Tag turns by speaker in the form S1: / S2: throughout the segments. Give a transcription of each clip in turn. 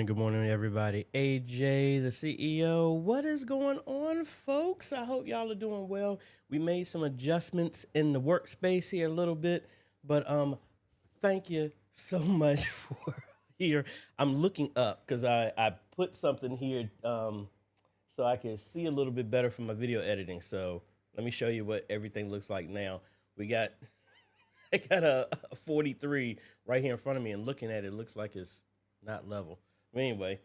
S1: Good morning, everybody. AJ, the CEO. What is going on, folks? I hope y'all are doing well. We made some adjustments in the workspace here a little bit, but thank you so much for here. I'm looking up because I put something here so I can see a little bit better from my video editing. So let me show you what everything looks like now. We got I got a 43 right here in front of me, and looking at it, it looks like it's not level. But anyway,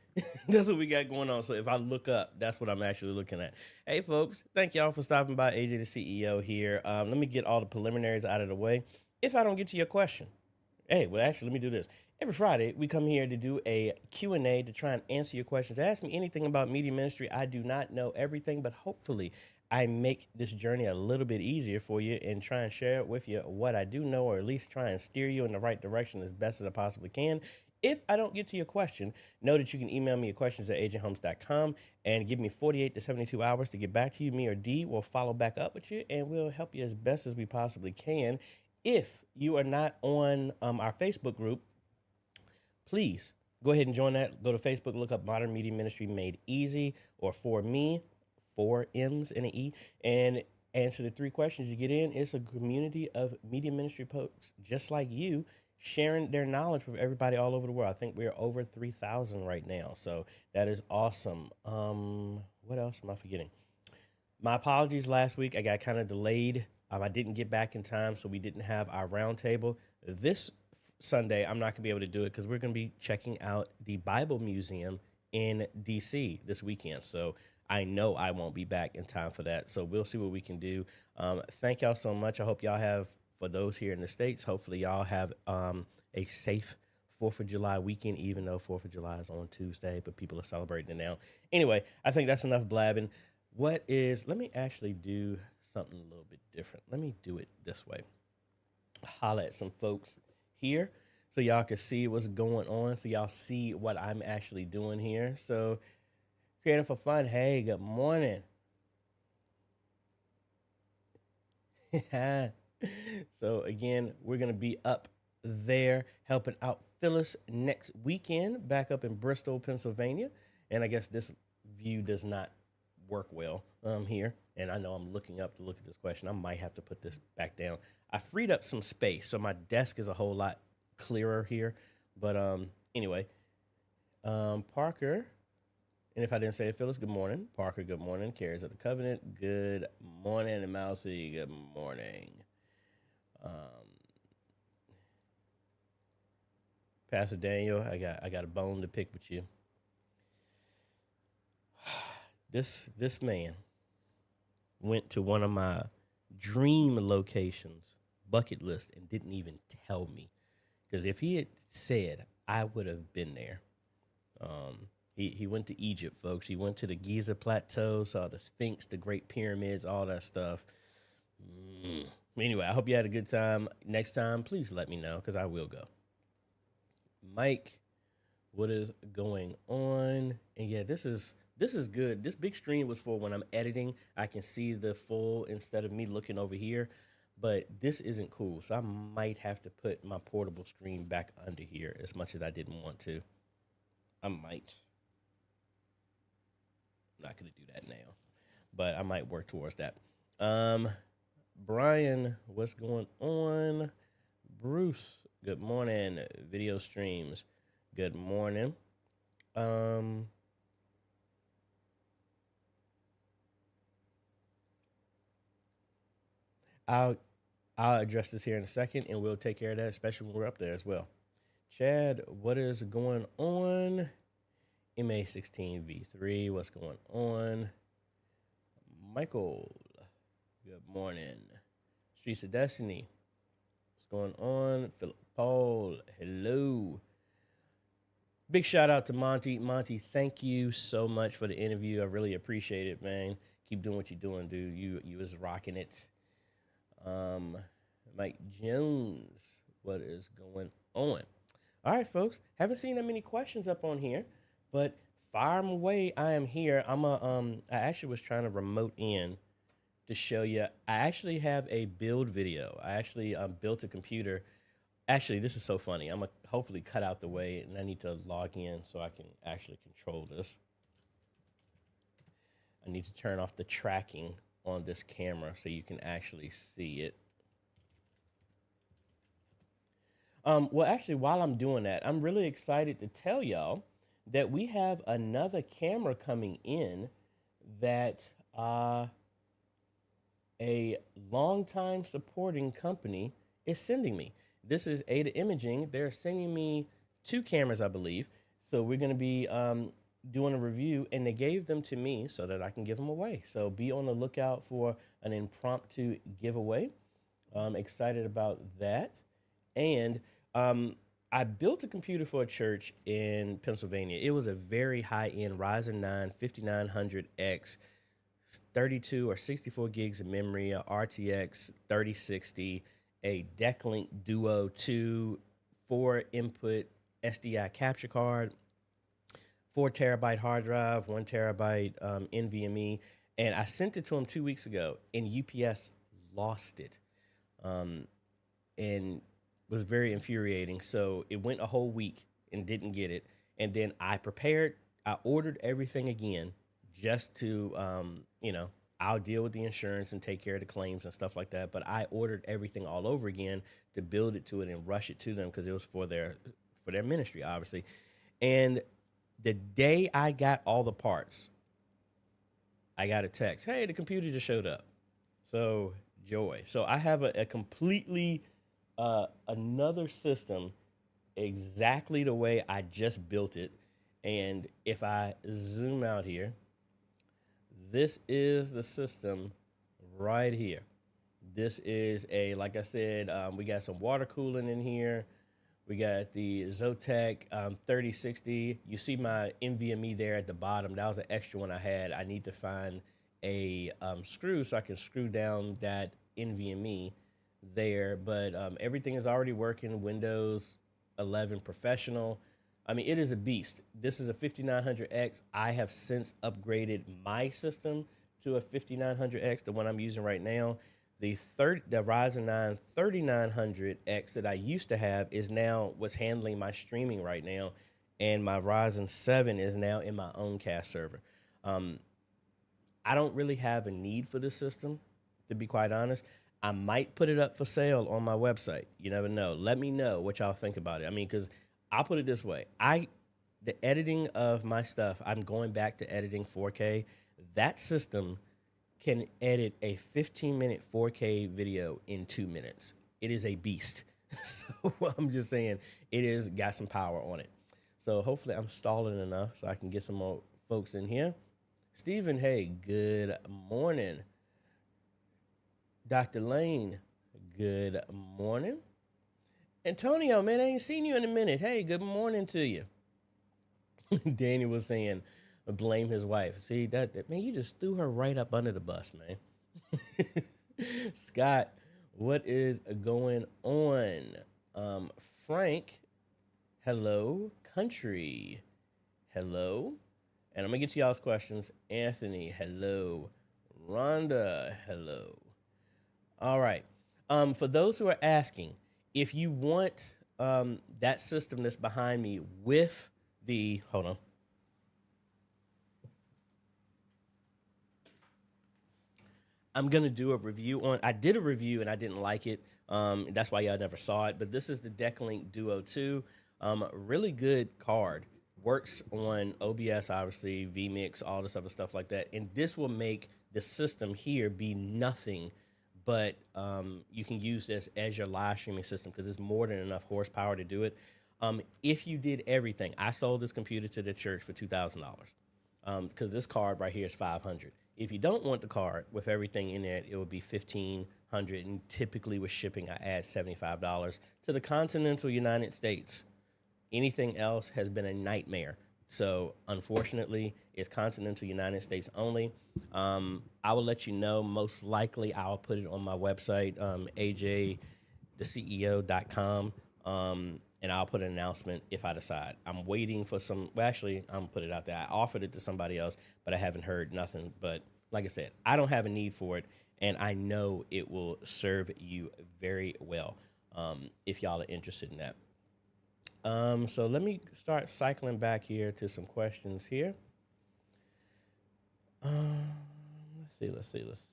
S1: that's what we got going on. So if I look up, that's what I'm actually looking at. Hey, folks, thank y'all for stopping by. AJ, the CEO here. Let me get all the preliminaries out of the way. If I don't get to your question, hey, well, actually, let me do this. Every Friday, we come here to do a Q&A to try and answer your questions. Ask me anything about media ministry. I do not know everything, but hopefully I make this journey a little bit easier for you and try and share it with you what I do know, or at least try and steer you in the right direction as best as I possibly can. If I don't get to your question, know that you can email me your questions at ajayhomes.com and give me 48 to 72 hours to get back to you. Me or D will follow back up with you, and we'll help you as best as we possibly can. If you are not on our Facebook group, please go ahead and join that. Go to Facebook, look up Modern Media Ministry Made Easy, or For Me, 4 M's and an E, and answer the 3 questions you get in. It's a community of media ministry folks just like you, sharing their knowledge with everybody all over the world. I think we're over 3,000 right now, so that is awesome. What else am I forgetting? My apologies last week. I got kind of delayed. I didn't get back in time, so we didn't have our roundtable. This Sunday, I'm not going to be able to do it because we're going to be checking out the Bible Museum in D.C. this weekend. So I know I won't be back in time for that. So we'll see what we can do. Thank y'all so much. I hope y'all have, for those here in the States, hopefully y'all have a safe 4th of July weekend, even though 4th of July is on Tuesday, but people are celebrating it now. Anyway, I think that's enough blabbing. Let me actually do something a little bit different. Let me do it this way. Holla at some folks here so y'all can see what's going on, so y'all see what I'm actually doing here. So, Creative for Fun, hey, good morning. So again, we're going to be up there helping out Phyllis next weekend, back up in Bristol, Pennsylvania. And I guess this view does not work well here. And I know I'm looking up to look at this question. I might have to put this back down. I freed up some space, so my desk is a whole lot clearer here. But anyway, Parker, and if I didn't say it, Phyllis, good morning. Parker, good morning. Carries of the Covenant, good morning. And Mousy, good morning. Pastor Daniel, I got a bone to pick with you. This man went to one of my dream locations, bucket list, and didn't even tell me. Because if he had said, I would have been there. He went to Egypt, folks. He went to the Giza Plateau, saw the Sphinx, the Great Pyramids, all that stuff. Anyway, I hope you had a good time. Next time, please let me know, because I will go. Mike, what is going on? And yeah, this is good. This big screen was for when I'm editing. I can see the full instead of me looking over here. But this isn't cool, so I might have to put my portable screen back under here as much as I didn't want to. I might. I'm not going to do that now, but I might work towards that. Brian, what's going on? Bruce, good morning. Video streams, good morning. I'll address this here in a second, and we'll take care of that, especially when we're up there as well. Chad, what is going on? MA16V3, what's going on? Michael, good morning. Streets of Destiny, what's going on? Philip Paul, hello. Big shout out to Monty. Monty, thank you so much for the interview. I really appreciate it, man. Keep doing what you're doing, dude. You was rocking it. Um, Mike Jones, what is going on? All right, folks. Haven't seen that many questions up on here, but fire 'em away. I am here. I actually was trying to remote in to show you. I actually have a build video. I actually built a computer. Actually, this is so funny. I'm gonna hopefully cut out the way, and I need to log in so I can actually control this. I need to turn off the tracking on this camera so you can actually see it. Well, actually, while I'm doing that, I'm really excited to tell y'all that we have another camera coming in that a longtime supporting company is sending me. This is Ada Imaging. They're sending me 2 cameras, I believe. So we're going to be doing a review, and they gave them to me so that I can give them away. So be on the lookout for an impromptu giveaway. I'm excited about that. And I built a computer for a church in Pennsylvania. It was a very high-end Ryzen 9 5900X, 32 or 64 gigs of memory, a RTX 3060, a Decklink Duo 2, 4-input SDI capture card, 4 terabyte hard drive, 1 terabyte NVMe, and I sent it to them 2 weeks ago, and UPS lost it, and was very infuriating. So it went a whole week and didn't get it, and then I ordered everything again just to, I'll deal with the insurance and take care of the claims and stuff like that. But I ordered everything all over again to build it to it and rush it to them because it was for their ministry, obviously. And the day I got all the parts, I got a text, hey, the computer just showed up. So joy. So I have a completely another system exactly the way I just built it. And if I zoom out here, this is the system right here. This is like I said, we got some water cooling in here. We got the Zotac 3060. You see my NVMe there at the bottom. That was an extra one I had. I need to find a screw so I can screw down that NVMe there. But everything is already working. Windows 11 Professional. I mean, it is a beast. This is a 5900X. I have since upgraded my system to a 5900X, the one I'm using right now. The Ryzen 9 3900X that I used to have is now what's handling my streaming right now, and my Ryzen 7 is now in my own cast server. I don't really have a need for this system, to be quite honest. I might put it up for sale on my website. You never know. Let me know what y'all think about it. I mean, because I'll put it this way. The editing of my stuff, I'm going back to editing 4K. That system can edit a 15-minute 4K video in 2 minutes. It is a beast. So I'm just saying, it is got some power on it. So hopefully I'm stalling enough so I can get some more folks in here. Stephen, hey, good morning. Dr. Lane, good morning. Antonio, man, I ain't seen you in a minute. Hey, good morning to you. Daniel was saying, blame his wife. See, that man, you just threw her right up under the bus, man. Scott, what is going on? Frank, hello. Country, hello. And I'm going to get to y'all's questions. Anthony, hello. Rhonda, hello. All right. For those who are asking, if you want that system that's behind me with the, hold on. I'm going to do a review on, I did a review and I didn't like it. That's why y'all never saw it. But this is the Decklink Duo 2. Really good card. Works on OBS, obviously, vMix, all this other stuff like that. And this will make the system here be nothing but you can use this as your live streaming system because it's more than enough horsepower to do it. If you did everything, I sold this computer to the church for $2,000 because this card right here is $500. If you don't want the card with everything in there, it would be $1,500, and typically with shipping, I add $75 to the continental United States. Anything else has been a nightmare. So unfortunately, it's continental United States only. I will let you know. Most likely, I'll put it on my website, AJaytheCEO.com, and I'll put an announcement if I decide. I'm waiting for some. Well, actually, I'm gonna put it out there. I offered it to somebody else, but I haven't heard nothing. But like I said, I don't have a need for it, and I know it will serve you very well if y'all are interested in that. So let me start cycling back here to some questions here. Let's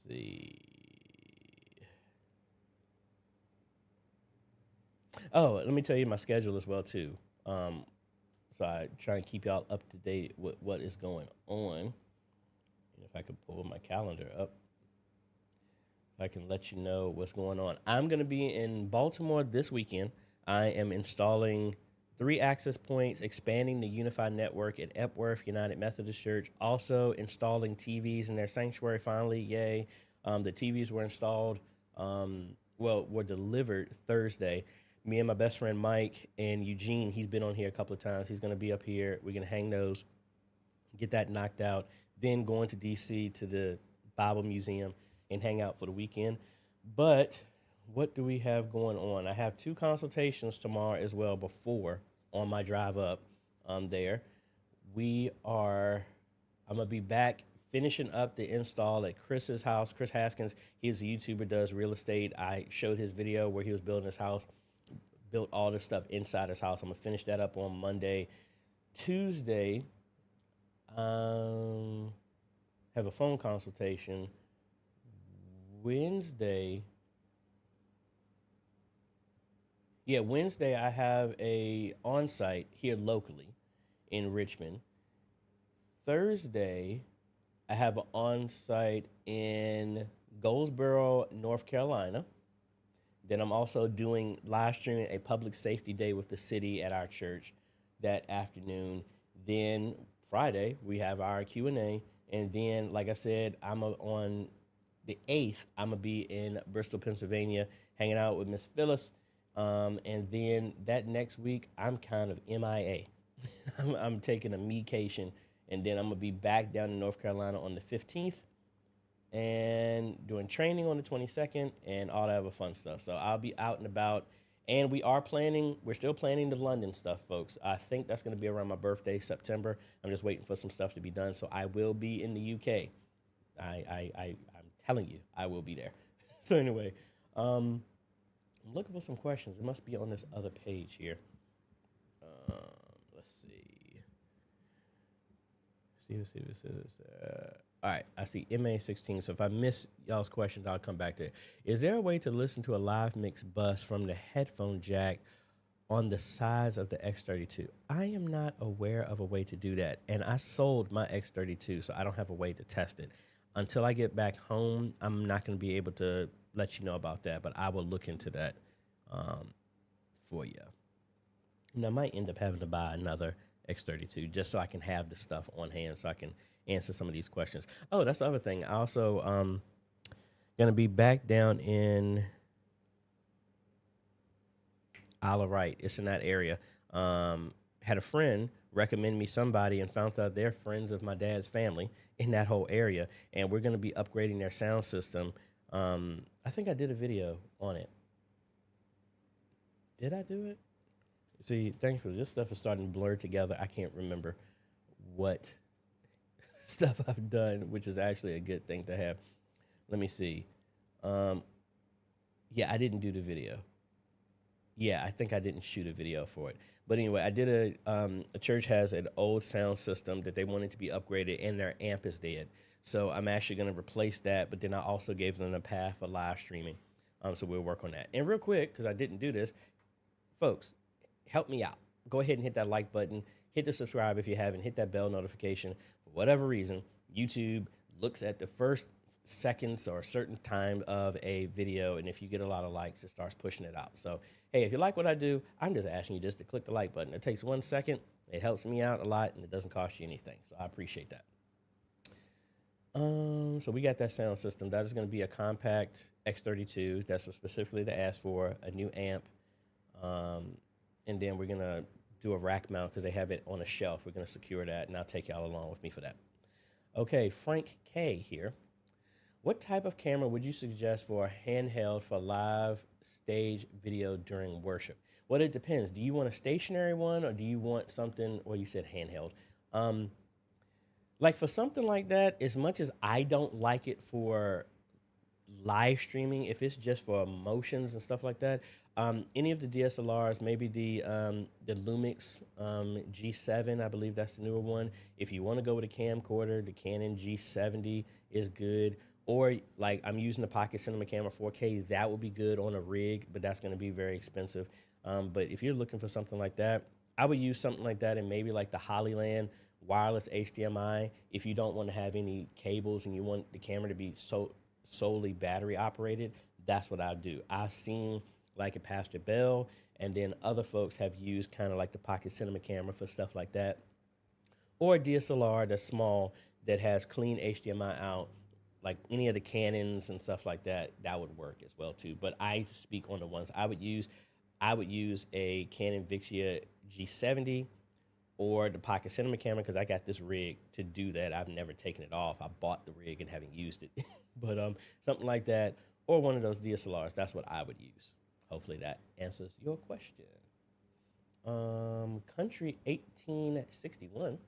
S1: see. Oh, let me tell you my schedule as well too. So I try and keep y'all up to date with what is going on. And if I could pull my calendar up, I can let you know what's going on. I'm going to be in Baltimore this weekend. I am installing 3 access points, expanding the unified network at Epworth United Methodist Church, also installing TVs in their sanctuary finally, yay. The TVs were installed, were delivered Thursday. Me and my best friend Mike and Eugene, he's been on here a couple of times. He's going to be up here. We're going to hang those, get that knocked out, then going to D.C. to the Bible Museum and hang out for the weekend. But what do we have going on? I have 2 consultations tomorrow as well before on my drive up there. I'm going to be back finishing up the install at Chris's house. Chris Haskins, he's a YouTuber, does real estate. I showed his video where he was building his house, built all this stuff inside his house. I'm going to finish that up on Monday. Tuesday, have a phone consultation. Wednesday, I have a on-site here locally in Richmond. Thursday, I have an on-site in Goldsboro, North Carolina. Then I'm also doing live streaming a public safety day with the city at our church that afternoon. Then Friday, we have our Q&A. And then, like I said, on the 8th, I'm going to be in Bristol, Pennsylvania, hanging out with Miss Phyllis. And then that next week, I'm kind of MIA. I'm taking a mecation, and then I'm going to be back down in North Carolina on the 15th and doing training on the 22nd and all that other fun stuff. So I'll be out and about. And we're still planning the London stuff, folks. I think that's going to be around my birthday, September. I'm just waiting for some stuff to be done. So I will be in the UK. I'm telling you, I will be there. So anyway, I'm looking for some questions. It must be on this other page here. Let's see. All right, I see MA16. So if I miss y'all's questions, I'll come back to it. Is there a way to listen to a live mix bus from the headphone jack on the sides of the X32? I am not aware of a way to do that. And I sold my X32, so I don't have a way to test it. Until I get back home, I'm not going to be able to let you know about that, but I will look into that for you. And I might end up having to buy another X32 just so I can have the stuff on hand so I can answer some of these questions. Oh, that's the other thing. I also going to be back down in Isle of Wight. It's in that area. Had a friend recommend me somebody and found out they're friends of my dad's family in that whole area. And we're going to be upgrading their sound system. I think I did a video on it. Did I do it? See, thankfully, this stuff is starting to blur together. I can't remember what stuff I've done, which is actually a good thing to have. Let me see. Yeah, I didn't do the video. Yeah, I think I didn't shoot a video for it. But anyway, I did a church has an old sound system that they wanted to be upgraded, and their amp is dead. So I'm actually going to replace that, but then I also gave them a path for live streaming. So we'll work on that. And real quick, because I didn't do this, folks, help me out. Go ahead and hit that like button. Hit the subscribe if you haven't. Hit that bell notification. For whatever reason, YouTube looks at the first seconds or a certain time of a video, and if you get a lot of likes, it starts pushing it out. So, hey, if you like what I do, I'm just asking you just to click the like button. It takes 1 second. It helps me out a lot, and it doesn't cost you anything. So I appreciate that. So we got that sound system. That is going to be a compact X32. That's what specifically to ask for, a new amp. And then we're going to do a rack mount because they have it on a shelf. We're going to secure that, and I'll take y'all along with me for that. Okay, Frank K here. What type of camera would you suggest for a handheld for live stage video during worship? Well, it depends. Do you want a stationary one, or do you want something, well, you said handheld. Like for something like that, as much as I don't like it for live streaming, if it's just for emotions and stuff like that, any of the DSLRs, maybe the Lumix G7, I believe that's the newer one. If you want to go with a camcorder, the Canon G70 is good. Or like I'm using the Pocket Cinema Camera 4K, that would be good on a rig, but that's going to be very expensive. But if you're looking for something like that, I would use something like that, and maybe like the Hollyland wireless HDMI. If you don't want to have any cables and you want the camera to be solely battery operated, that's what I'll do. I've seen like a Pastor Bell, and then other folks have used kind of like the Pocket Cinema Camera for stuff like that, or a DSLR that's small that has clean HDMI out, like any of the Canons and stuff like that. That would work as well too. But I speak on the ones I would use. I would use a Canon Vixia G70 or the Pocket Cinema Camera, because I got this rig to do that. I've never taken it off. I bought the rig and haven't used it. But something like that, or one of those DSLRs, that's what I would use. Hopefully that answers your question. Country 1861.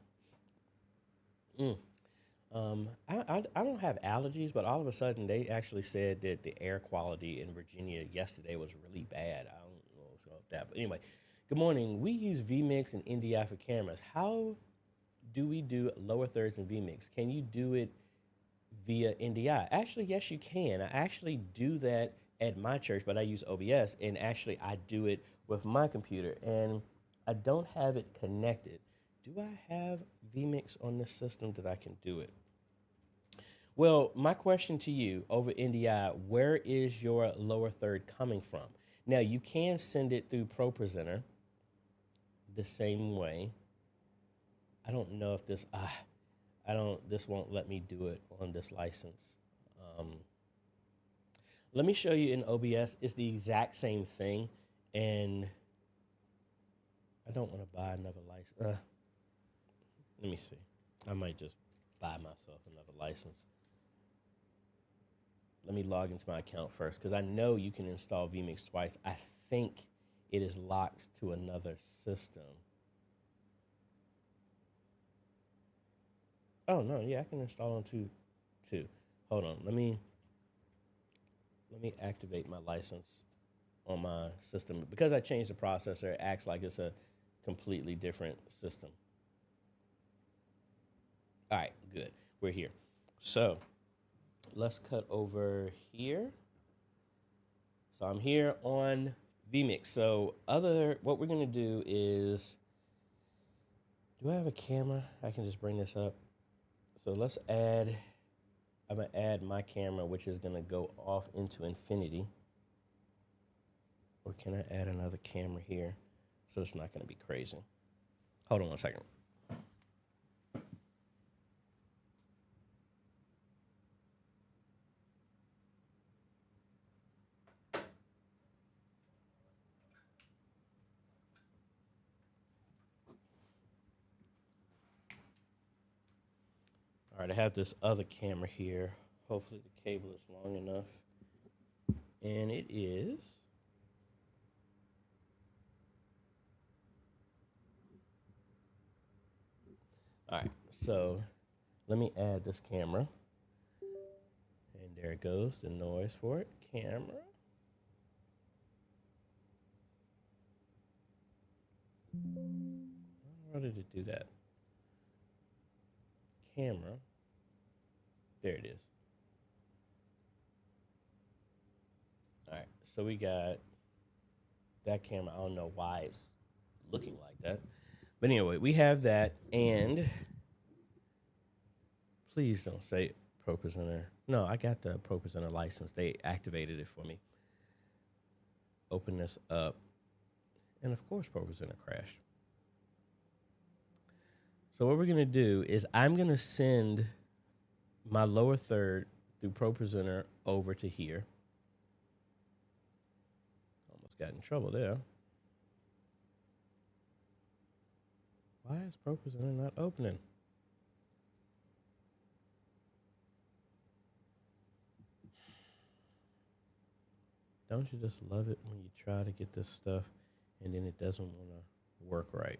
S1: I don't have allergies, but all of a sudden they actually said that the air quality in Virginia yesterday was really bad. I don't know what's going on with that. But anyway, good morning. We use vMix and NDI for cameras. How do we do lower thirds in vMix? Can you do it via NDI? Actually, yes, you can. I actually do that at my church, but I use OBS, and actually I do it with my computer, and I don't have it connected. Do I have vMix on this system that I can do it? Well, my question to you over NDI, where is your lower third coming from? Now, you can send it through ProPresenter the same way. I don't know if this, this won't let me do it on this license. Let me show you in OBS. It's the exact same thing, and I don't want to buy another license. Let me see. I might just buy myself another license. Let me log into my account first, because I know you can install vMix twice. I think it is locked to another system. Oh, no, yeah, I can install on two. Hold on, let me activate my license on my system. Because I changed the processor, it acts like it's a completely different system. All right, good, we're here. So let's cut over here. So I'm here on vMix. So what we're gonna do is, do I have a camera? I can just bring this up. So let's add, I'm gonna add my camera, which is gonna go off into infinity. Or can I add another camera here? So it's not gonna be crazy. Hold on one second. All right, I have this other camera here. Hopefully the cable is long enough. And it is. All right, so let me add this camera. And there it goes, the noise for it. Camera. How did it do that? Camera. There it is. All right, so we got that camera. I don't know why it's looking like that. But anyway, we have that, and please don't say ProPresenter. No, I got the ProPresenter license. They activated it for me. Open this up, and of course ProPresenter crashed. So what we're gonna do is I'm gonna send my lower third through ProPresenter over to here. Almost got in trouble there. Why is ProPresenter not opening? Don't you just love it when you try to get this stuff and then it doesn't want to work right?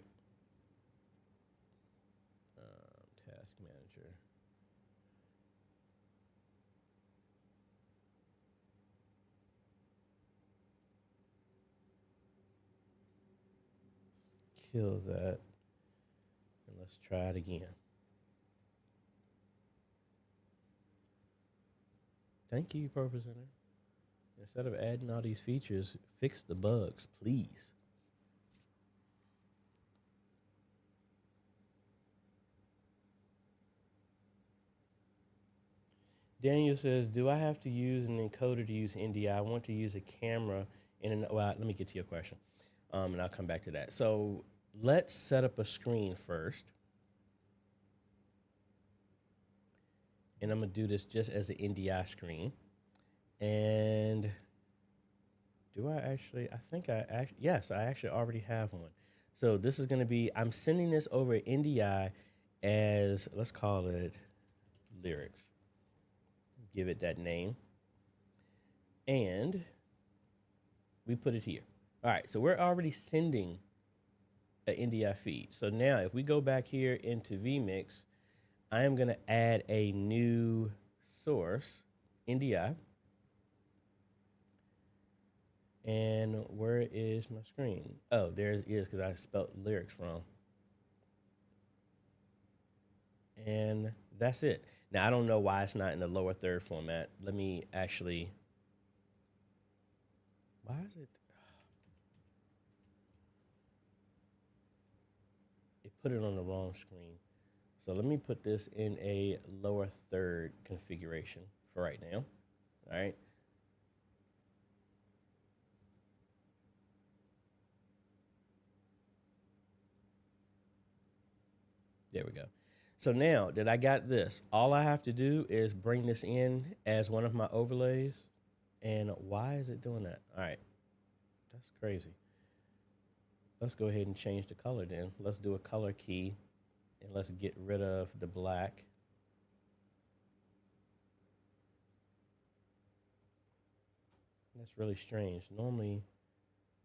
S1: Task manager. Kill that. And let's try it again. Thank you, ProPresenter. Instead of adding all these features, fix the bugs, please. Daniel says, do I have to use an encoder to use NDI? I want to use a camera well, let me get to your question, and I'll come back to that. So let's set up a screen first. And I'm going to do this just as an NDI screen. And do I actually, yes, I actually already have one. So this is going to be, I'm sending this over NDI as, let's call it lyrics. Give it that name. And we put it here. All right, so we're already sending an NDI feed. So now if we go back here into vMix, I am going to add a new source, NDI. And where is my screen? Oh, there it is because I spelled lyrics wrong. And that's it. Now, I don't know why it's not in the lower third format. Let me actually, why is it? It put it on the wrong screen. So let me put this in a lower third configuration for right now. All right. There we go. So now that I got this, all I have to do is bring this in as one of my overlays. And why is it doing that? All right. That's crazy. Let's go ahead and change the color then. Let's do a color key and let's get rid of the black. That's really strange. Normally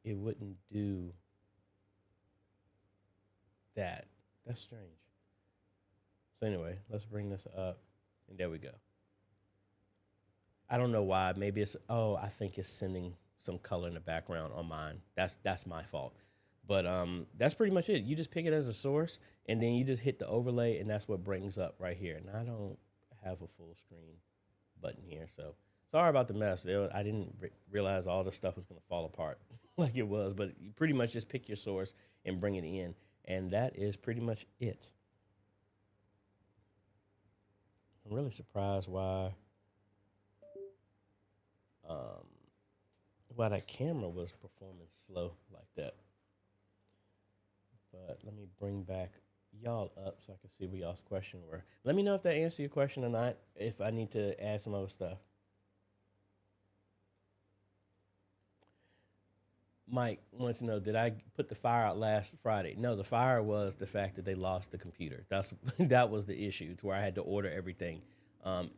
S1: it wouldn't do that. That's strange. So anyway, let's bring this up, and there we go. I don't know why. Maybe it's, I think it's sending some color in the background on mine. That's my fault. But that's pretty much it. You just pick it as a source, and then you just hit the overlay, and that's what brings up right here. And I don't have a full screen button here, so sorry about the mess. I didn't realize all the stuff was going to fall apart like it was, but you pretty much just pick your source and bring it in, and that is pretty much it. I'm really surprised why that camera was performing slow like that. But let me bring back y'all up so I can see what y'all's question were. Let me know if that answered your question or not, if I need to add some other stuff. Mike wants to know, did I put the fire out last Friday? No, the fire was the fact that they lost the computer. That was the issue, to where I had to order everything,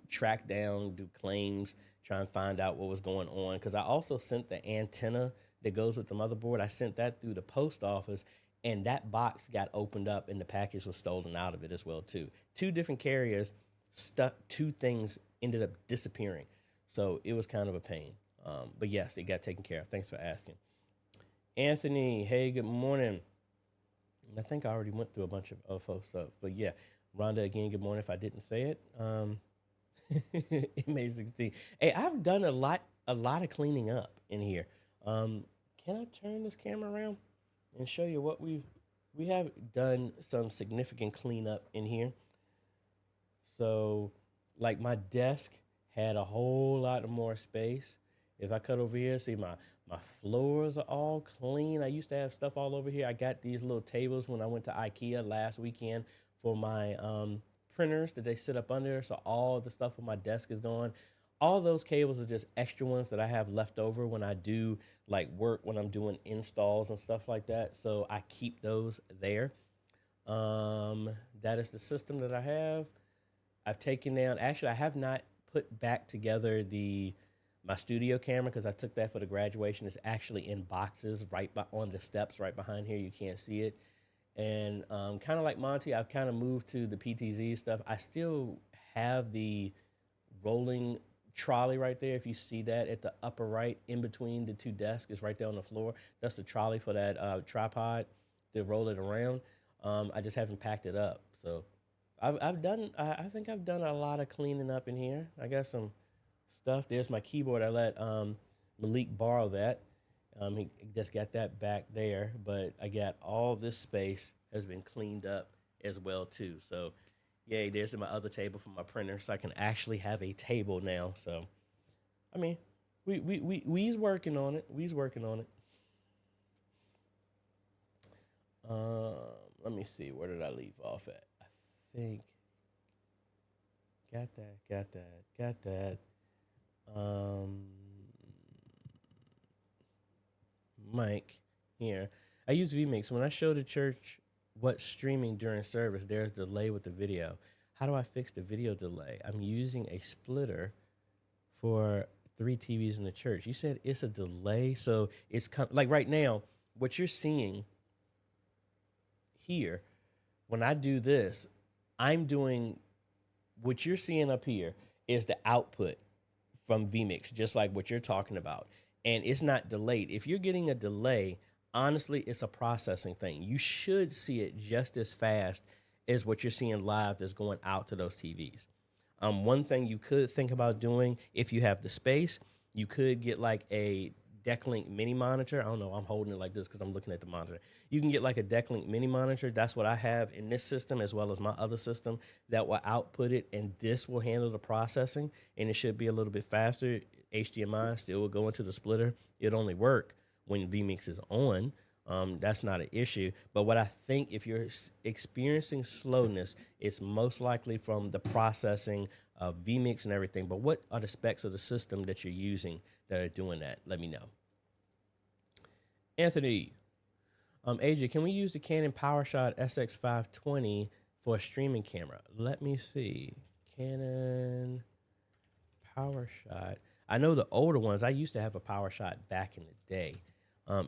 S1: track down, do claims, try and find out what was going on. Because I also sent the antenna that goes with the motherboard. I sent that through the post office, and that box got opened up, and the package was stolen out of it as well too. Two different carriers stuck. Two things ended up disappearing, so it was kind of a pain. But yes, it got taken care of. Thanks for asking. Anthony, hey, good morning. I think I already went through a bunch of folks stuff, but yeah, Rhonda, again, good morning. If I didn't say it, MA16. Hey, I've done a lot of cleaning up in here. Can I turn this camera around and show you what we have done? Some significant cleanup in here. So, like, my desk had a whole lot more space. If I cut over here, see my floors are all clean. I used to have stuff all over here. I got these little tables when I went to IKEA last weekend for my printers that they sit up under. So all the stuff on my desk is gone. All those cables are just extra ones that I have left over when I do like work, when I'm doing installs and stuff like that. So I keep those there. That is the system that I have. I've taken down. Actually, I have not put back together my studio camera because I took that for the graduation. It's actually in boxes on the steps right behind here. You can't see it. And kind of like Monty, I've kind of moved to the PTZ stuff. I still have the rolling trolley right there. If you see that at the upper right, in between the two desks, it's right there on the floor. That's the trolley for that tripod to roll it around. I just haven't packed it up. So I've done. I think I've done a lot of cleaning up in here. I got some stuff. There's my keyboard. I let Malik borrow that. He just got that back there, but I got all this space has been cleaned up as well too. So, yay! There's my other table for my printer, so I can actually have a table now. So, I mean, we's working on it. We's working on it. Let me see. Where did I leave off at? I think got that. Mic here. I use vMix. When I show the church what's streaming during service, there's delay with the video. How do I fix the video delay? I'm using a splitter for 3 TVs in the church. You said it's a delay, so it's like right now, what you're seeing here, when I do this, I'm doing what you're seeing up here is the output from vMix, just like what you're talking about. And it's not delayed. If you're getting a delay, honestly, it's a processing thing. You should see it just as fast as what you're seeing live that's going out to those TVs. One thing you could think about doing, if you have the space, you could get like a Decklink mini monitor. I don't know, I'm holding it like this because I'm looking at the monitor. You can get like a Decklink mini monitor. That's what I have in this system as well as my other system that will output it, and this will handle the processing, and it should be a little bit faster. HDMI still will go into the splitter. It'll only work when vMix is on. That's not an issue. But what I think, if you're experiencing slowness, it's most likely from the processing of vMix and everything. But what are the specs of the system that you're using that are doing that? Let me know. Anthony, AJ, can we use the Canon PowerShot SX520 for a streaming camera? Let me see. Canon PowerShot. I know the older ones. I used to have a PowerShot back in the day.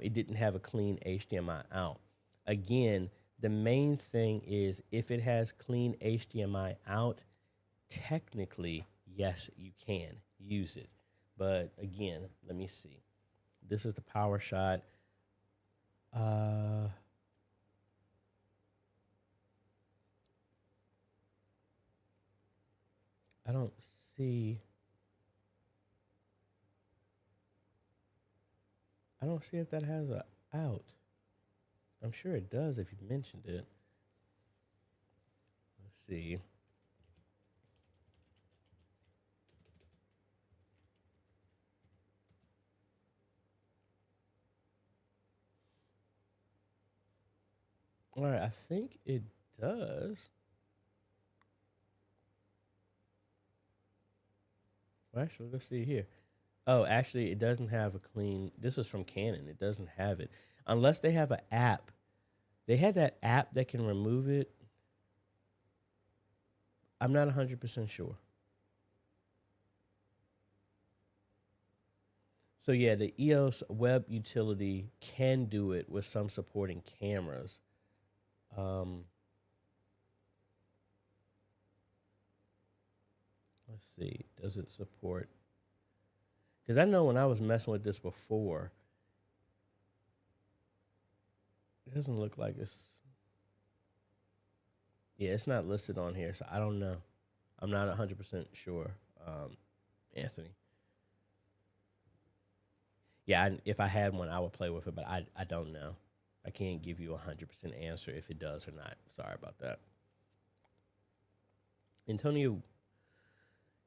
S1: It didn't have a clean HDMI out. Again, the main thing is if it has clean HDMI out, technically, yes, you can use it. But again, let me see. This is the PowerShot. I don't see if that has a out. I'm sure it does if you mentioned it. Let's see. All right, I think it does. Well, actually, let's see here. Oh, actually, it doesn't have a clean. This is from Canon. It doesn't have it. Unless they have an app. They had that app that can remove it. I'm not 100% sure. So, yeah, the EOS web utility can do it with some supporting cameras. Let's see. Does it support? Because I know when I was messing with this before, it doesn't look like it's... Yeah, it's not listed on here, so I don't know. I'm not 100% sure, Anthony. Yeah, if I had one, I would play with it, but I don't know. I can't give you a 100% answer if it does or not. Sorry about that. Antonio,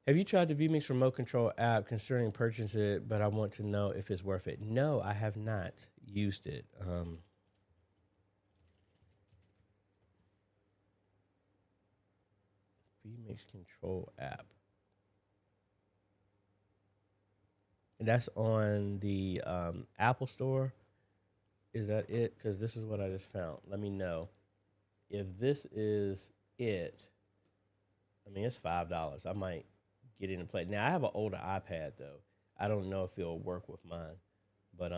S1: have you tried the vMix remote control app, considering purchasing it, but I want to know if it's worth it? No, I have not used it. vMix control app. And that's on the Apple Store. Is that it? Because this is what I just found. Let me know if this is it, I mean, it's $5. I might get in and play. Now I have an older iPad though. I don't know if it'll work with mine, but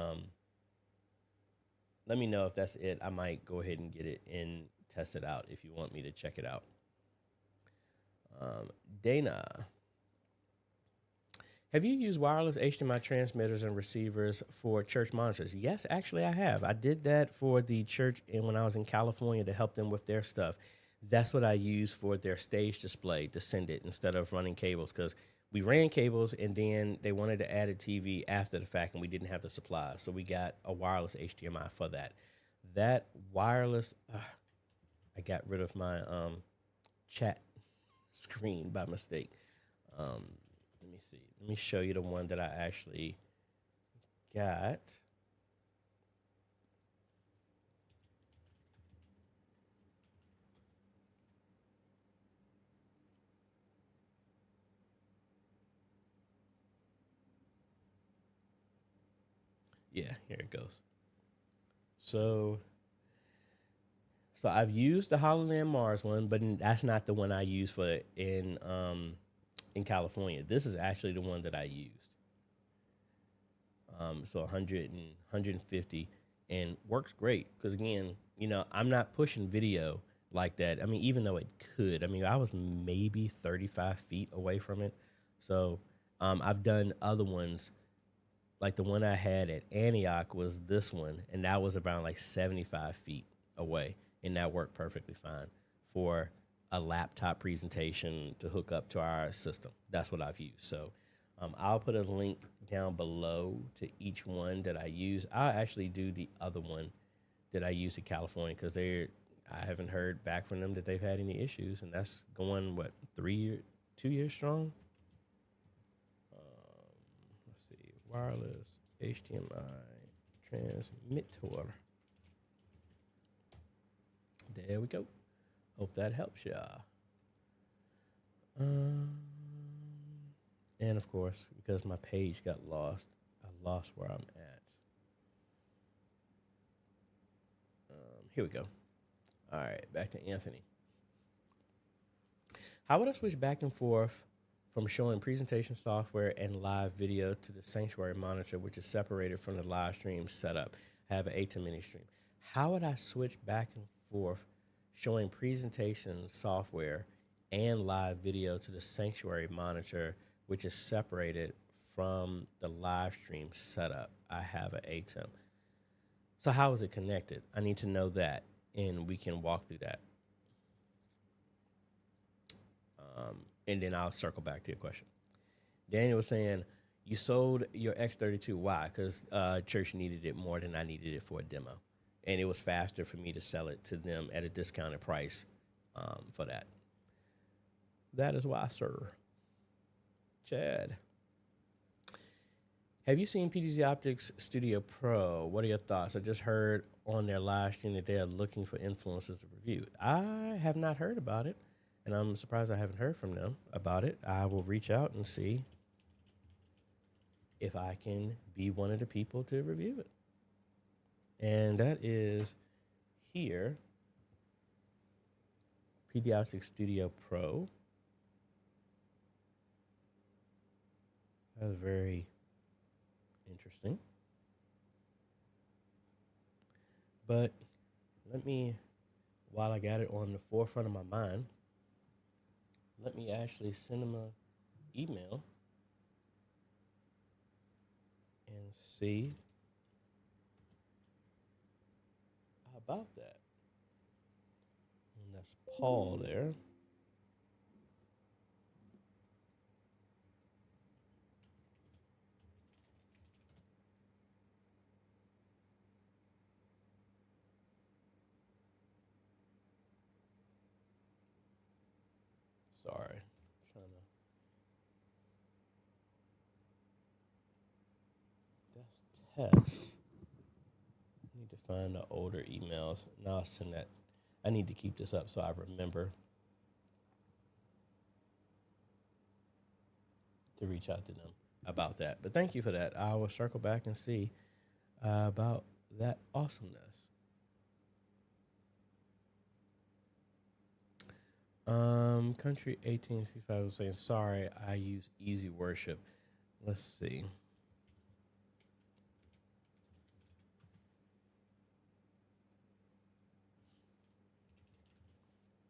S1: let me know if that's it. I might go ahead and get it and test it out if you want me to check it out. Dana, have you used wireless HDMI transmitters and receivers for church monitors? Yes, actually I have. I did that for the church and when I was in California to help them with their stuff. That's what I used for their stage display to send it instead of running cables, because we ran cables and then they wanted to add a TV after the fact and we didn't have the supply. So we got a wireless HDMI for that. That wireless, I got rid of my chat screen by mistake. Let me see. Let me show you the one that I actually got. Yeah, here it goes. So I've used the HoloLens Mars one, but that's not the one I use for in California. This is actually the one that I used. So 100 and 150 and works great because again, I'm not pushing video like that. I mean, even though it could, I mean, I was maybe 35 feet away from it. So I've done other ones. Like the one I had at Antioch was this one, and that was around like 75 feet away, and that worked perfectly fine for a laptop presentation to hook up to our system. That's what I've used. So I'll put a link down below to each one that I use. I'll actually do the other one that I use in California because I haven't heard back from them that they've had any issues, and that's going, 2 years strong? Let's see, wireless HDMI transmitter. There we go. Hope that helps y'all. And of course, because my page got lost, I lost where I'm at. Here we go. All right, back to Anthony. How would I switch back and forth from showing presentation software and live video to the Sanctuary monitor, which is separated from the live stream setup? I have an ATEM mini stream. How would I switch back and forth showing presentation software and live video to the Sanctuary monitor, which is separated from the live stream setup? I have an ATEM. So how is it connected? I need to know that, and we can walk through that. And then I'll circle back to your question. Daniel was saying, you sold your X32. Why? Because church needed it more than I needed it for a demo. And it was faster for me to sell it to them at a discounted price for that. That is why, sir. Chad. Have you seen PTZ Optics Studio Pro? What are your thoughts? I just heard on their live stream that they are looking for influencers to review. I have not heard about it, and I'm surprised I haven't heard from them about it. I will reach out and see if I can be one of the people to review it. And that is here, PTZ Optics Studio Pro. That was very interesting. But let me, while I got it on the forefront of my mind, let me actually send them an email and see about that. And that's Paul there. Sorry, trying to. That's Tess. I need to find the older emails. Now I'll send that. I need to keep this up so I remember to reach out to them about that. But thank you for that. I will circle back and see about that awesomeness. Country 1865 was saying, sorry, I use Easy Worship. Let's see.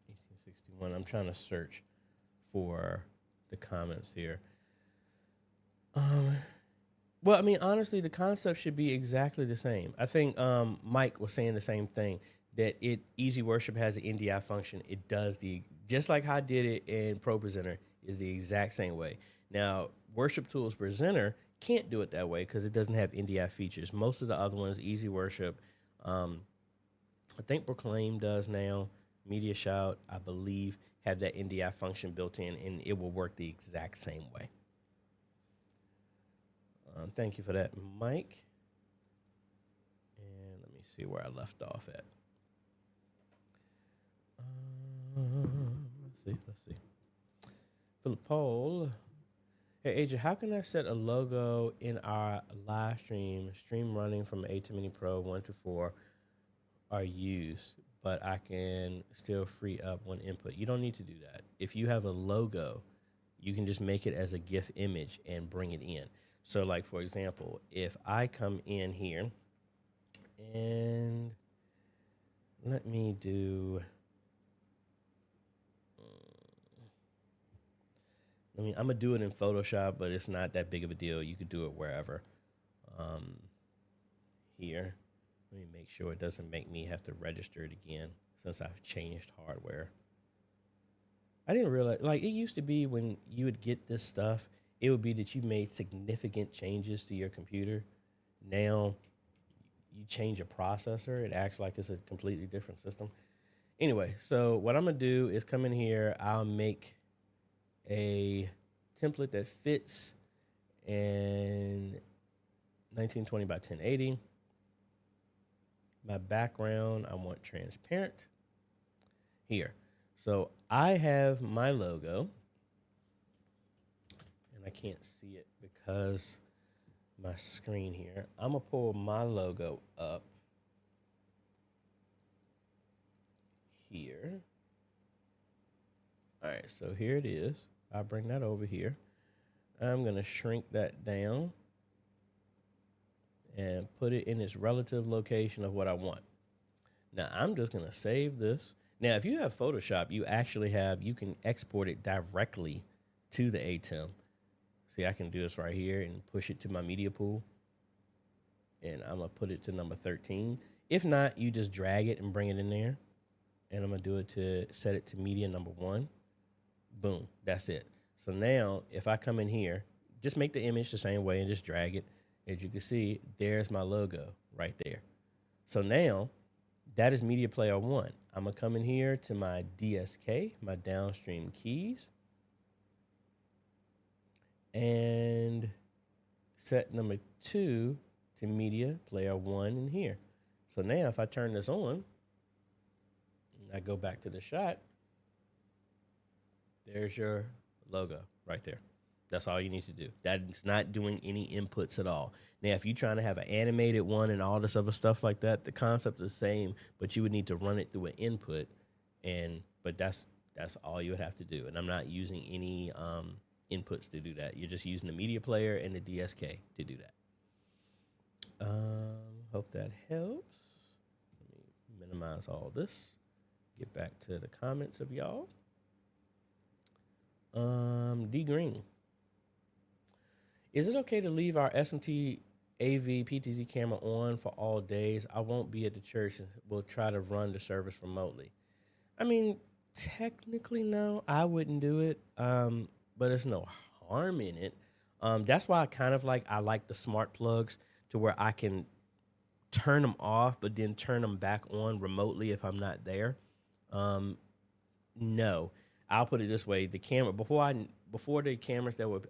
S1: 1861. I'm trying to search for the comments here. Well, I mean, honestly, the concept should be exactly the same. I think Mike was saying the same thing, that Easy Worship has an NDI function. It does just like how I did it in Pro Presenter, is the exact same way. Now, Worship Tools Presenter can't do it that way because it doesn't have NDI features. Most of the other ones, Easy Worship, I think Proclaim does now. Media Shout, I believe, have that NDI function built in, and it will work the exact same way. Thank you for that, Mike. And let me see where I left off at. Let's see. Philip Paul. Hey, AJ, how can I set a logo in our live stream running from A2 Pro 1 to 4 are used, but I can still free up one input? You don't need to do that. If you have a logo, you can just make it as a GIF image and bring it in. So like, for example, if I come in here and let me do, I'm going to do it in Photoshop, but it's not that big of a deal. You could do it wherever. Here, let me make sure it doesn't make me have to register it again since I've changed hardware. I didn't realize, like, it used to be when you would get this stuff, it would be that you made significant changes to your computer. Now, you change a processor, it acts like it's a completely different system. Anyway, so what I'm going to do is come in here. I'll make a template that fits in 1920 by 1080. My background, I want transparent here. So I have my logo, and I can't see it because my screen here. I'm going to pull my logo up here. All right, so here it is. I'll bring that over here. I'm going to shrink that down and put it in its relative location of what I want. Now, I'm just going to save this. Now, if you have Photoshop, you can export it directly to the ATEM. See, I can do this right here and push it to my media pool. And I'm going to put it to number 13. If not, you just drag it and bring it in there. And I'm going to do it to set it to media number 1. Boom, that's it. So now, if I come in here, just make the image the same way and just drag it. As you can see, there's my logo right there. So now, that is Media Player 1. I'm going to come in here to my DSK, my downstream keys, and set number 2 to Media Player 1 in here. So now, if I turn this on, and I go back to the shot, there's your logo right there. That's all you need to do. That's not doing any inputs at all. Now, if you're trying to have an animated one and all this other stuff like that, the concept is the same, but you would need to run it through an input, but that's all you would have to do. And I'm not using any inputs to do that. You're just using the media player and the DSK to do that. Hope that helps. Let me minimize all this. Get back to the comments of y'all. D Green. Is it okay to leave our SMT AV PTZ camera on for all days? I won't be at the church and we'll try to run the service remotely. I mean, technically, no, I wouldn't do it. But there's no harm in it. That's why I like the smart plugs to where I can turn them off, but then turn them back on remotely if I'm not there. No. I'll put it this way: the camera before the cameras that were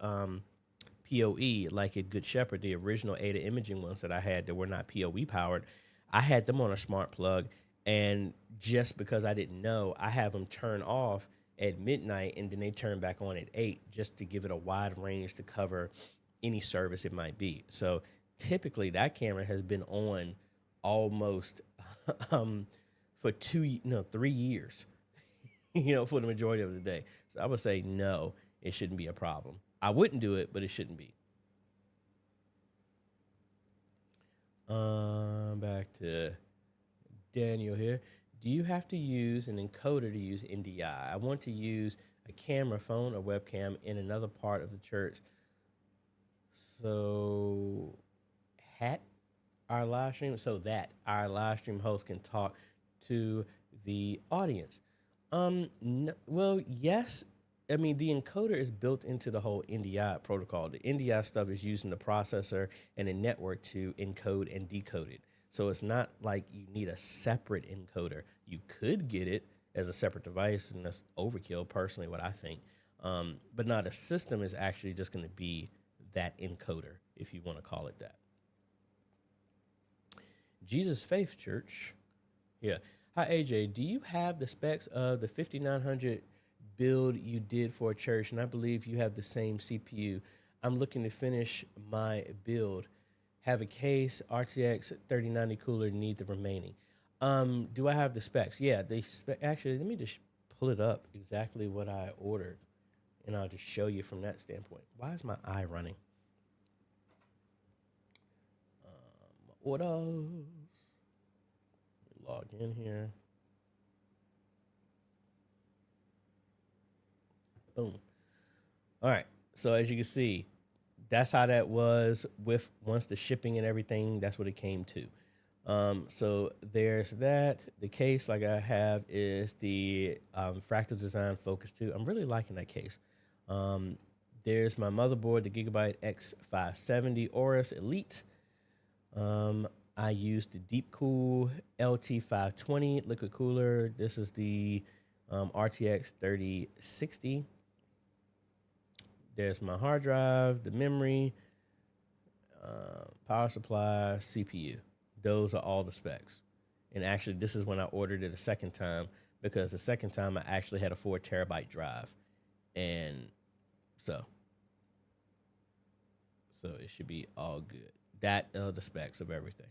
S1: PoE, like at Good Shepherd, the original Ada imaging ones that I had that were not PoE powered, I had them on a smart plug, and just because I didn't know, I have them turn off at midnight and then they turn back on at 8 just to give it a wide range to cover any service it might be. So typically that camera has been on almost for 3 years. for the majority of the day. So I would say no, it shouldn't be a problem. I wouldn't do it, but it shouldn't be. Back to Daniel here. Do you have to use an encoder to use NDI? I want to use a camera, phone, or webcam in another part of the church. So that our live stream host can talk to the audience. Well, yes. I mean, the encoder is built into the whole NDI protocol. The NDI stuff is using the processor and the network to encode and decode it. So it's not like you need a separate encoder. You could get it as a separate device, and that's overkill, personally, what I think. But no, the system is actually just going to be that encoder, if you want to call it that. Jesus Faith Church. Yeah. Hi, AJ. Do you have the specs of the 5900 build you did for a church? And I believe you have the same CPU. I'm looking to finish my build. Have a case, RTX 3090 cooler, need the remaining. Do I have the specs? Yeah, actually, let me just pull it up exactly what I ordered, and I'll just show you from that standpoint. Why is my eye running? Orders. Log in here. Boom. All right. So as you can see, that's how that was with once the shipping and everything. That's what it came to. So there's that. The case like I have is the Fractal Design Focus 2. I'm really liking that case. There's my motherboard, the Gigabyte X570 Aorus Elite. I used the Deepcool LT520 liquid cooler. This is the RTX 3060. There's my hard drive, the memory, power supply, CPU. Those are all the specs. And actually, this is when I ordered it a second time, because the second time I actually had a 4 terabyte drive. And so it should be all good. That are the specs of everything.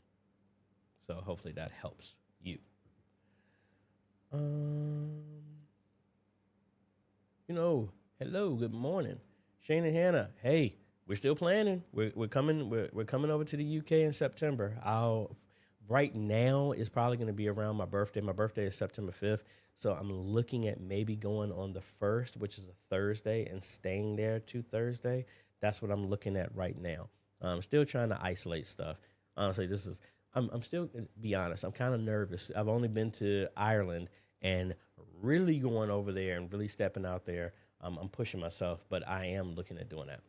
S1: So hopefully that helps you. Hello, good morning. Shane and Hannah, hey, we're still planning. We're coming over to the UK in September. Right now is probably going to be around my birthday. My birthday is September 5th. So I'm looking at maybe going on the 1st, which is a Thursday, and staying there to Thursday. That's what I'm looking at right now. I'm still trying to isolate stuff. Honestly, I'm still, to be honest, I'm kind of nervous. I've only been to Ireland, and really going over there and really stepping out there, I'm pushing myself, but I am looking at doing that.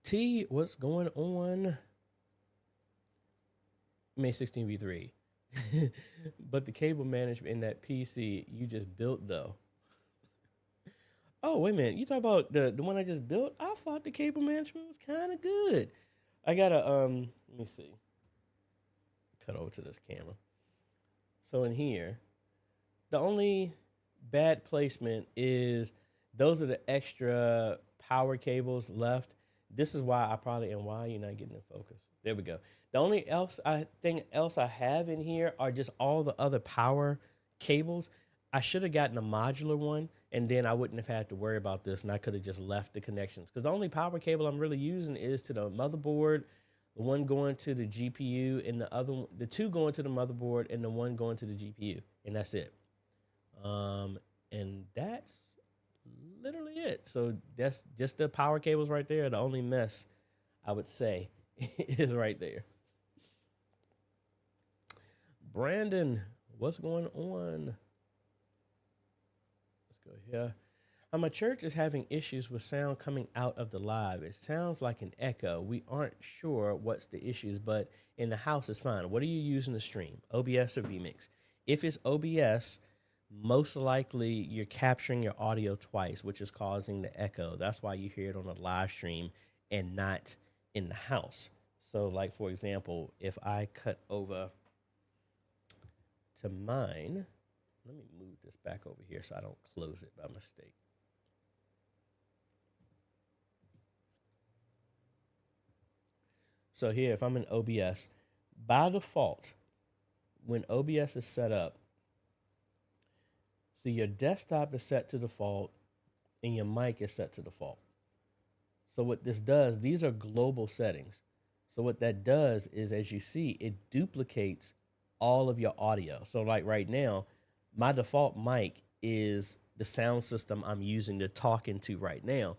S1: T, what's going on? May 16v3. But the cable management in that PC you just built, though. Oh, wait a minute. You talk about the one I just built? I thought the cable management was kind of good. I got to, let me see. Cut over to this camera. So in here, the only bad placement is those are the extra power cables left. This is why why you're not getting in focus. There we go. The only thing else I have in here are just all the other power cables. I should have gotten a modular one, and then I wouldn't have had to worry about this, and I could have just left the connections. Because the only power cable I'm really using is to the motherboard, the one going to the GPU, and the two going to the motherboard, and the one going to the GPU, and that's it. And that's literally it. So that's just the power cables right there. The only mess, I would say, is right there. Brandon, what's going on? Let's go here. My church is having issues with sound coming out of the live. It sounds like an echo. We aren't sure what's the issues, but in the house it's fine. What are you using to stream? OBS or vMix? If it's OBS, most likely you're capturing your audio twice, which is causing the echo. That's why you hear it on a live stream and not in the house. So like, for example, if I cut over to mine, let me move this back over here so I don't close it by mistake. So here, if I'm in OBS, by default, when OBS is set up, So your desktop is set to default and your mic is set to default. So what this does, these are global settings. So what that does is, as you see, it duplicates all of your audio. So like right now, my default mic is the sound system I'm using to talk into right now.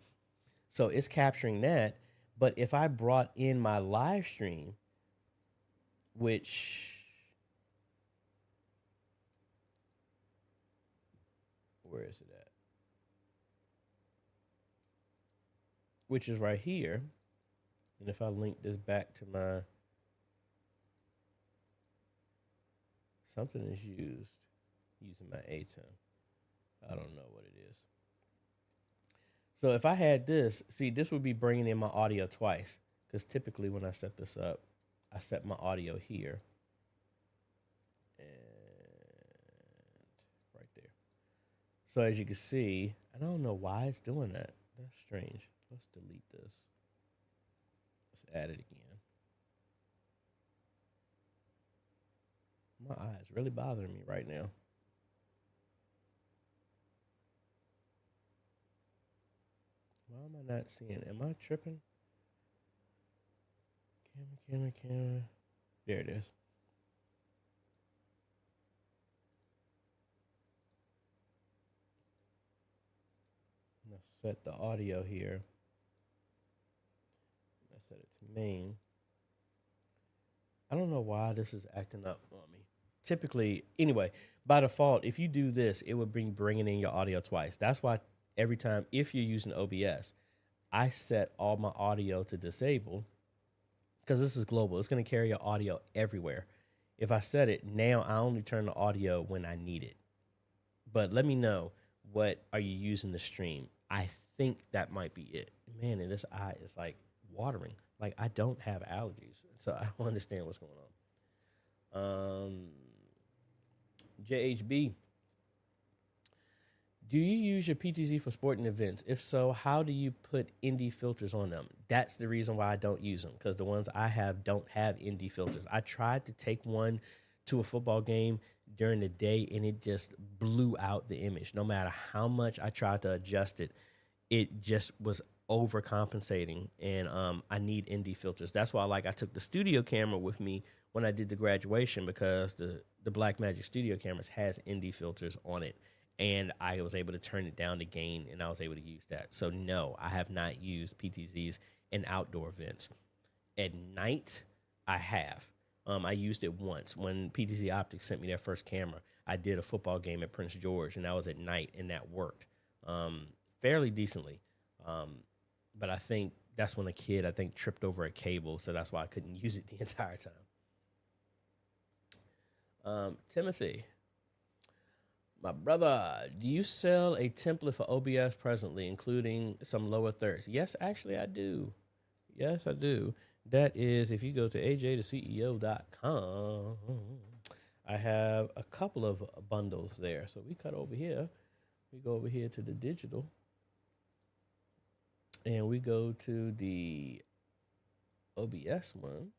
S1: So it's capturing that. But if I brought in my live stream, which, where is it at? Which is right here. And if I link this back to my, something is used using my ATEM. I don't know what it is. So if I had this, see, this would be bringing in my audio twice. Because typically when I set this up, I set my audio here. And right there. So as you can see, I don't know why it's doing that. That's strange. Let's delete this. Let's add it again. My eye is really bothering me right now. Why am I not seeing? Am I tripping? Camera. There it is. Let's set the audio here. I set it to main. I don't know why this is acting up on me. Typically, anyway, by default, if you do this, it would bringing in your audio twice. That's why every time, if you're using OBS, I set all my audio to disable because this is global. It's going to carry your audio everywhere. If I set it, now I only turn the audio when I need it. But let me know, what are you using to stream? I think that might be it. Man, and this eye is like watering. Like I don't have allergies, so I don't understand what's going on. JHB, do you use your PTZ for sporting events? If so, how do you put ND filters on them? That's the reason why I don't use them, because the ones I have don't have ND filters. I tried to take one to a football game during the day, and it just blew out the image. No matter how much I tried to adjust it, it just was overcompensating, and I need ND filters. That's why, like, I took the studio camera with me when I did the graduation, because the Blackmagic studio cameras has ND filters on it, and I was able to turn it down to gain, and I was able to use that. So no, I have not used PTZs in outdoor events. At night, I have. I used it once when PTZ Optics sent me their first camera. I did a football game at Prince George, and that was at night, and that worked fairly decently. But I think that's when a kid, I think, tripped over a cable, so that's why I couldn't use it the entire time. Timothy, my brother, do you sell a template for OBS presently, including some lower thirds? Yes, actually, I do. Yes, I do. That is, if you go to AJaytheCEO.com, I have a couple of bundles there. So we cut over here. We go over here to the digital. And we go to the OBS one.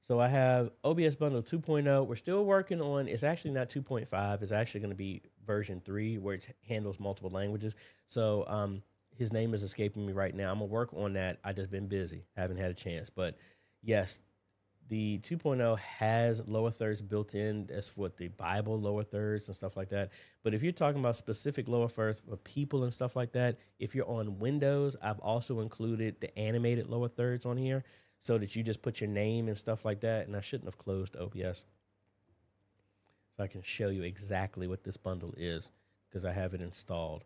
S1: So I have OBS Bundle 2.0. We're still working on, it's actually not 2.5. It's actually going to be version 3, where it handles multiple languages. So his name is escaping me right now. I'm going to work on that. I just been busy. Haven't had a chance. But yes, the 2.0 has lower thirds built in. That's what the Bible lower thirds and stuff like that. But if you're talking about specific lower thirds for people and stuff like that, if you're on Windows, I've also included the animated lower thirds on here, so that you just put your name and stuff like that. And I shouldn't have closed OBS. So I can show you exactly what this bundle is, because I have it installed.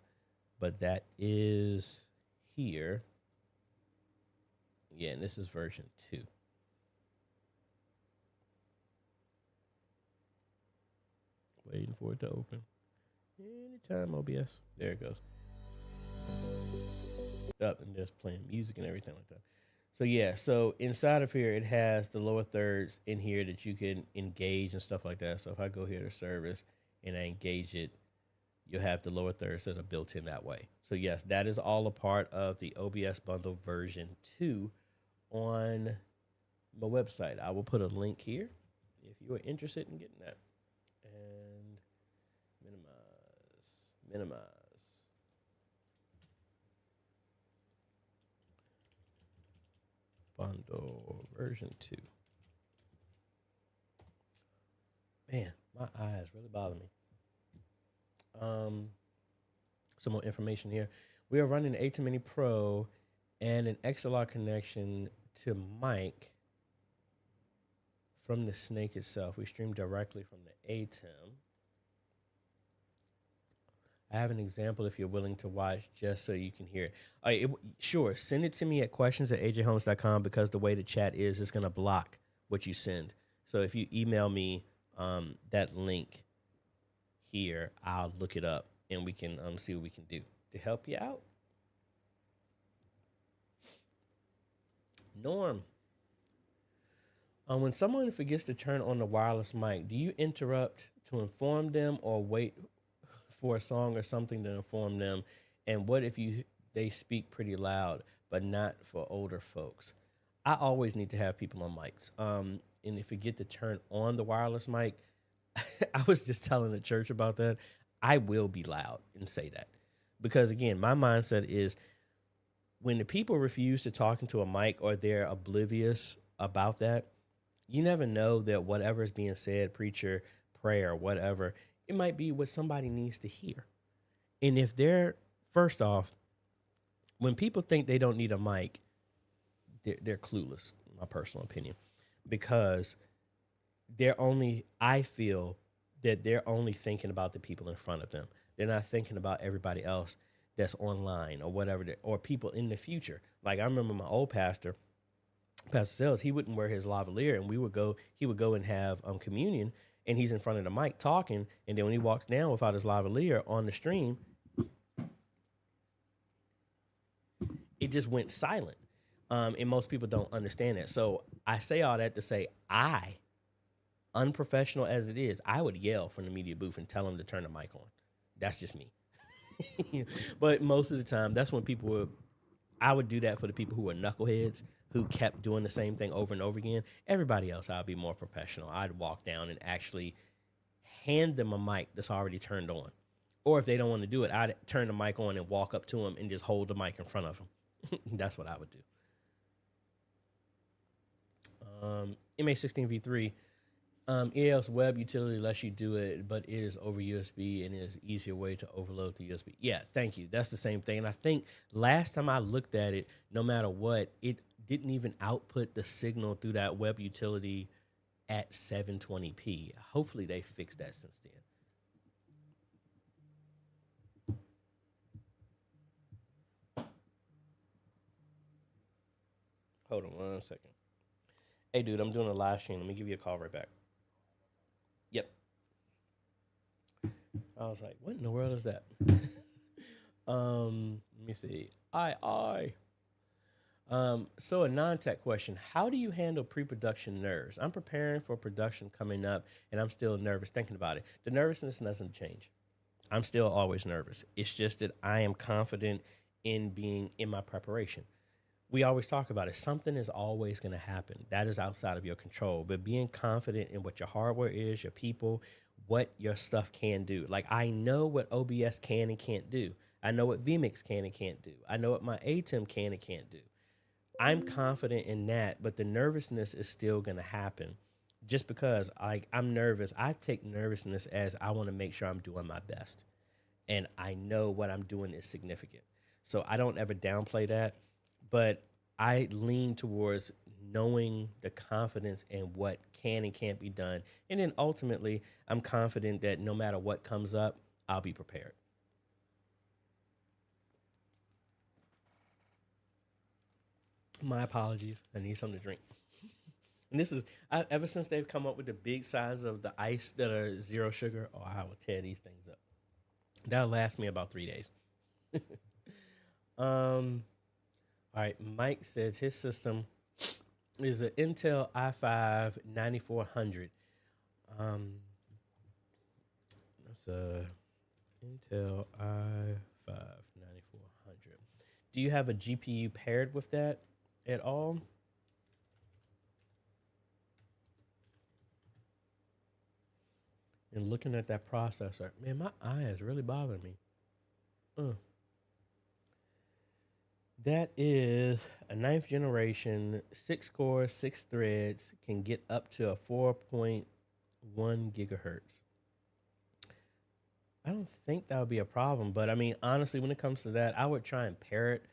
S1: But that is here. Yeah, and this is version 2. Waiting for it to open. Anytime, OBS. There it goes. Up, and just playing music and everything like that. So yeah, so inside of here, it has the lower thirds in here that you can engage and stuff like that. So if I go here to service and I engage it, you'll have the lower thirds that are built in that way. So yes, that is all a part of the OBS bundle version 2 on my website. I will put a link here if you are interested in getting that. And Minimize. Bundle version 2. Man, my eyes really bother me. Some more information here. We are running an A10 Mini Pro and an XLR connection to mic from the Snake itself. We stream directly from the A10. I have an example if you're willing to watch just so you can hear it. Sure, send it to me at questions@ajhomes.com because the way the chat is, it's going to block what you send. So if you email me that link here, I'll look it up and we can see what we can do to help you out. Norm. When someone forgets to turn on the wireless mic, do you interrupt to inform them or wait for a song or something to inform them? And what if they speak pretty loud, but not for older folks? I always need to have people on mics. And if you forget to turn on the wireless mic, I was just telling the church about that. I will be loud and say that. Because again, my mindset is when the people refuse to talk into a mic or they're oblivious about that, you never know that whatever is being said, preacher, prayer, whatever, it might be what somebody needs to hear. And if they're, first off, when people think they don't need a mic, they're clueless, in my personal opinion, because I feel that they're only thinking about the people in front of them. They're not thinking about everybody else that's online or whatever, or people in the future. Like I remember my old pastor, Pastor Sells, he wouldn't wear his lavalier, and he would go and have communion, and he's in front of the mic talking, and then when he walks down without his lavalier on the stream, it just went silent. And most people don't understand that. So I say all that to say, unprofessional as it is, I would yell from the media booth and tell them to turn the mic on. That's just me. But most of the time, that's when I would do that for the people who are knuckleheads, who kept doing the same thing over and over again. Everybody else, I'd be more professional. I'd walk down and actually hand them a mic that's already turned on. Or if they don't want to do it, I'd turn the mic on and walk up to them and just hold the mic in front of them. That's what I would do. MA16v3. EAL's web utility lets you do it, but it is over USB and is easier way to overload the USB. Yeah, thank you. That's the same thing. And I think last time I looked at it, no matter what, it didn't even output the signal through that web utility at 720p. Hopefully they fixed that since then. Hold on 1 second. Hey, dude, I'm doing a live stream. Let me give you a call right back. Yep. I was like, what in the world is that? Let me see. So a non-tech question. How do you handle pre-production nerves? I'm preparing for production coming up, and I'm still nervous thinking about it. The nervousness doesn't change. I'm still always nervous. It's just that I am confident in being in my preparation. We always talk about it. Something is always going to happen. That is outside of your control. But being confident in what your hardware is, your people, what your stuff can do. Like I know what OBS can and can't do. I know what vMix can and can't do. I know what my ATEM can and can't do. I'm confident in that, but the nervousness is still going to happen. Just because I'm nervous, I take nervousness as I want to make sure I'm doing my best. And I know what I'm doing is significant. So I don't ever downplay that. But I lean towards knowing the confidence in what can and can't be done. And then ultimately, I'm confident that no matter what comes up, I'll be prepared. My apologies. I need something to drink. And this is, ever since they've come up with the big size of the ice that are 0 sugar, I will tear these things up. That'll last me about 3 days. All right, Mike says his system is an Intel i5 9400. That's a Intel i5 9400. Do you have a GPU paired with that at all? And looking at that processor, man, my eye is really bothering me. Uh, that is a ninth generation, 6 core, 6 threads, can get up to a 4.1 gigahertz. I don't think that would be a problem, but I mean, honestly, when it comes to that, I would try and pair it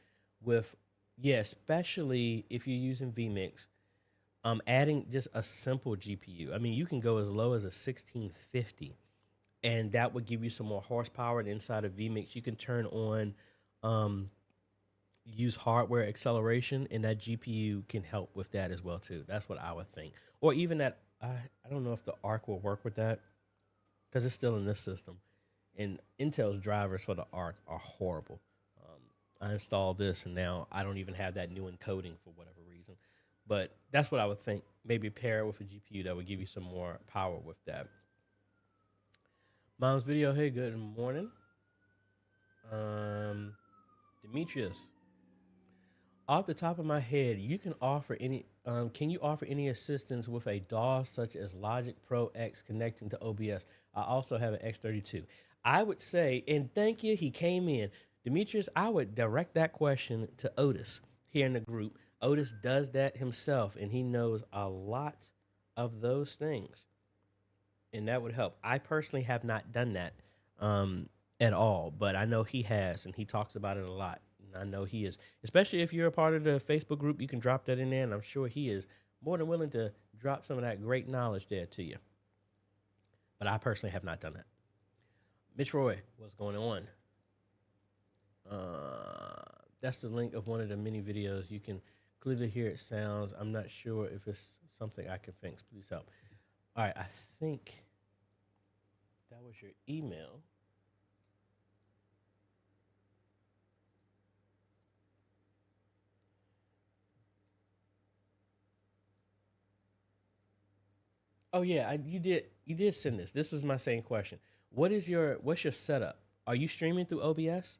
S1: with, yeah, especially if you're using vMix, adding just a simple GPU. I mean, you can go as low as a 1650, and that would give you some more horsepower. And inside of vMix, you can turn on, um, use hardware acceleration, and that GPU can help with that as well too. That's what I would think. Or even that, I don't know if the Arc will work with that because it's still in this system. And Intel's drivers for the Arc are horrible. I installed this, and now I don't even have that new encoding for whatever reason. But that's what I would think. Maybe pair it with a GPU that would give you some more power with that. Mom's video. Hey, good morning. Demetrius, off the top of my head, you can offer any. Can you offer any assistance with a DAW such as Logic Pro X connecting to OBS? I also have an X32. I would say, and thank you, he came in. Demetrius, I would direct that question to Otis here in the group. Otis does that himself, and he knows a lot of those things, and that would help. I personally have not done that at all, but I know he has, and he talks about it a lot. And I know he is, especially if you're a part of the Facebook group, you can drop that in there, and I'm sure he is more than willing to drop some of that great knowledge there to you. But I personally have not done that. Mitch Roy, what's going on? That's the link of one of the mini videos. You can clearly hear it sounds. I'm not sure if it's something I can fix. Please help. All right, I think that was your email. Oh yeah, you did send this. This is my same question. What's your setup? Are you streaming through OBS?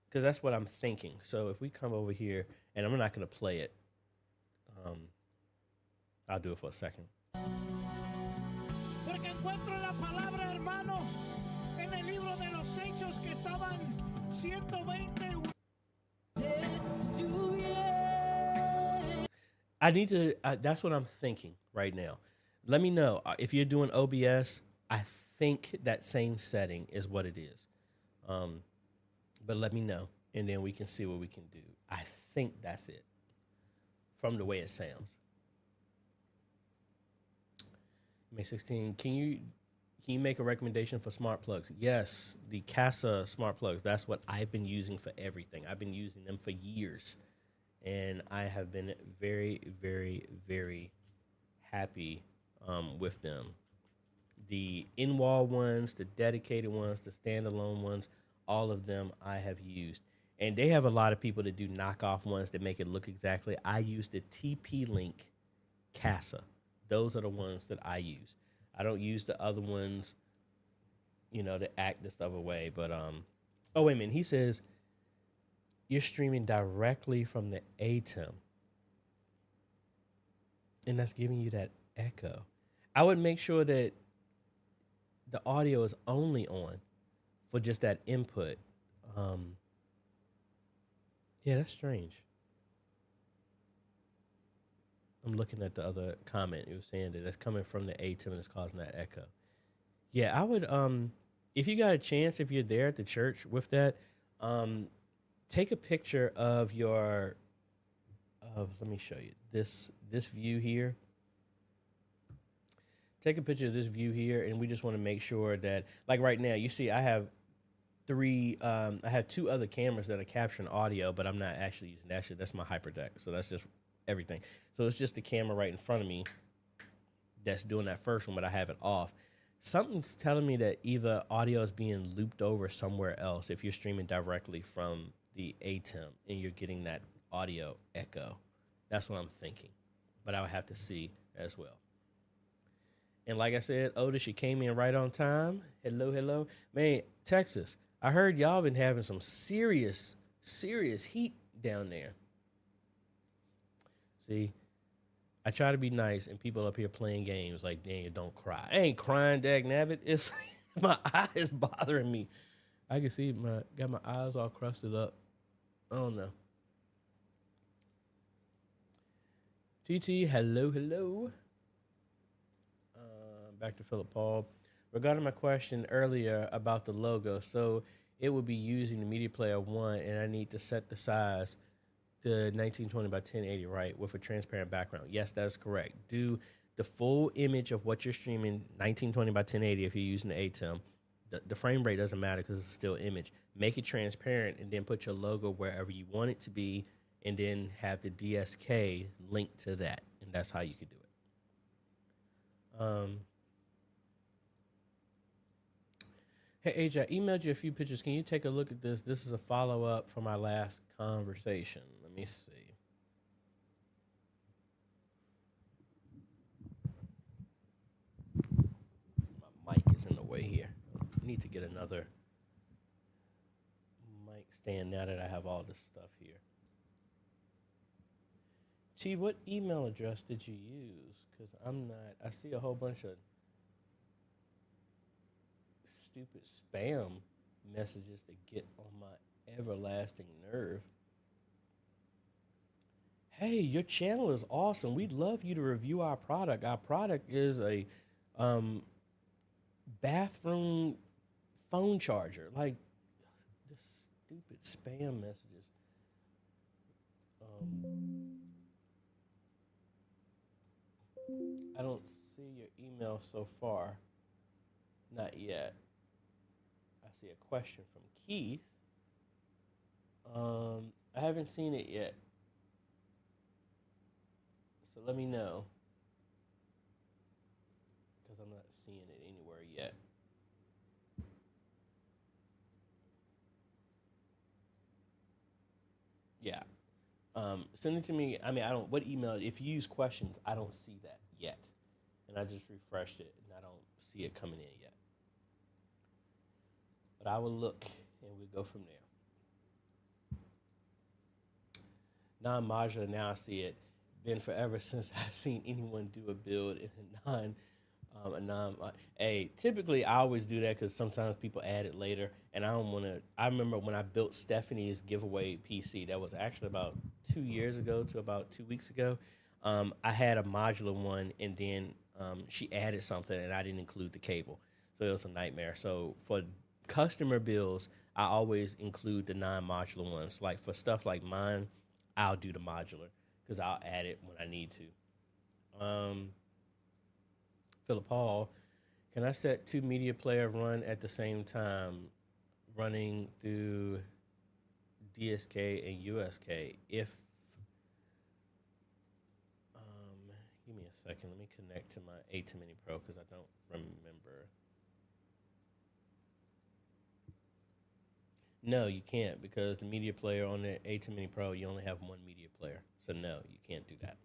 S1: Because that's what I'm thinking. So if we come over here, and I'm not going to play it, I'll do it for a second. Porque encuentro la palabra, hermano, en el libro de los hechos que estaban 120. I need to. That's what I'm thinking right now. Let me know if you're doing OBS. I think that same setting is what it is. But let me know, and then we can see what we can do. I think that's it from the way it sounds. May 16. Can you make a recommendation for smart plugs? Yes, the Casa smart plugs. That's what I've been using for everything. I've been using them for years, and I have been very, very, very happy with them. The in-wall ones, the dedicated ones, the standalone ones, all of them I have used. And they have a lot of people that do knockoff ones that make it look exactly. I use the TP-Link Casa. Those are the ones that I use. I don't use the other ones, to act this stuff away. But, oh, wait a minute. He says you're streaming directly from the ATEM, and that's giving you that echo. I would make sure that the audio is only on for just that input. Yeah, that's strange. I'm looking at the other comment. It was saying that it's coming from the ATEM and it's causing that echo. Yeah, I would, if you got a chance, if you're there at the church with that, take a picture of let me show you this view here. Take a picture of this view here, and we just want to make sure that, like right now, you see I have I have 2 other cameras that are capturing audio, but I'm not actually using that shit. That's my HyperDeck, so that's just everything. So it's just the camera right in front of me that's doing that first one, but I have it off. Something's telling me that either audio is being looped over somewhere else if you're streaming directly from the ATEM and you're getting that audio echo. That's what I'm thinking, but I would have to see as well. And like I said, Otis, you came in right on time. Hello. Man, Texas, I heard y'all been having some serious heat down there. See, I try to be nice, and people up here playing games like, Daniel, don't cry. I ain't crying, dagnabbit. It's my eye is bothering me. I can see got my eyes all crusted up. I don't know. TT, hello, hello. Back to Philip Paul. Regarding my question earlier about the logo, so it would be using the Media Player 1, and I need to set the size to 1920 by 1080, right, with a transparent background. Yes, that's correct. Do the full image of what you're streaming, 1920 by 1080, if you're using the ATEM. The frame rate doesn't matter because it's still image. Make it transparent and then put your logo wherever you want it to be, and then have the DSK linked to that, and that's how you could do it. Hey, AJ, I emailed you a few pictures. Can you take a look at this? This is a follow-up from our last conversation. Let me see. My mic is in the way here. I need to get another mic stand now that I have all this stuff here. T, what email address did you use? Because I see a whole bunch of stupid spam messages that get on my everlasting nerve. Hey, your channel is awesome. We'd love you to review our product. Our product is a bathroom phone charger. Like, this stupid spam messages. I don't see your email so far. Not yet. I see a question from Keith. I haven't seen it yet. So let me know. Because I'm not seeing it anywhere yet. Yeah. Send it to me. I mean, what email? If you use questions, I don't see that yet. And I just refreshed it and I don't see it coming in yet. But I will look and we'll go from there. Non-modular, now I see it. Been forever since I've seen anyone do a build in a non. Hey, typically I always do that because sometimes people add it later, and I don't want to. I remember when I built Stephanie's giveaway PC. That was actually about 2 years ago to about 2 weeks ago. I had a modular one, and then she added something, and I didn't include the cable, so it was a nightmare. So for customer builds, I always include the non-modular ones. Like for stuff like mine, I'll do the modular because I'll add it when I need to. Philip Hall, can I set two media player run at the same time, running through DSK and USK? If, give me a second, let me connect to my ATEM Mini Pro because I don't remember. No, you can't because the media player on the ATEM Mini Pro, you only have one media player. So no, you can't do that.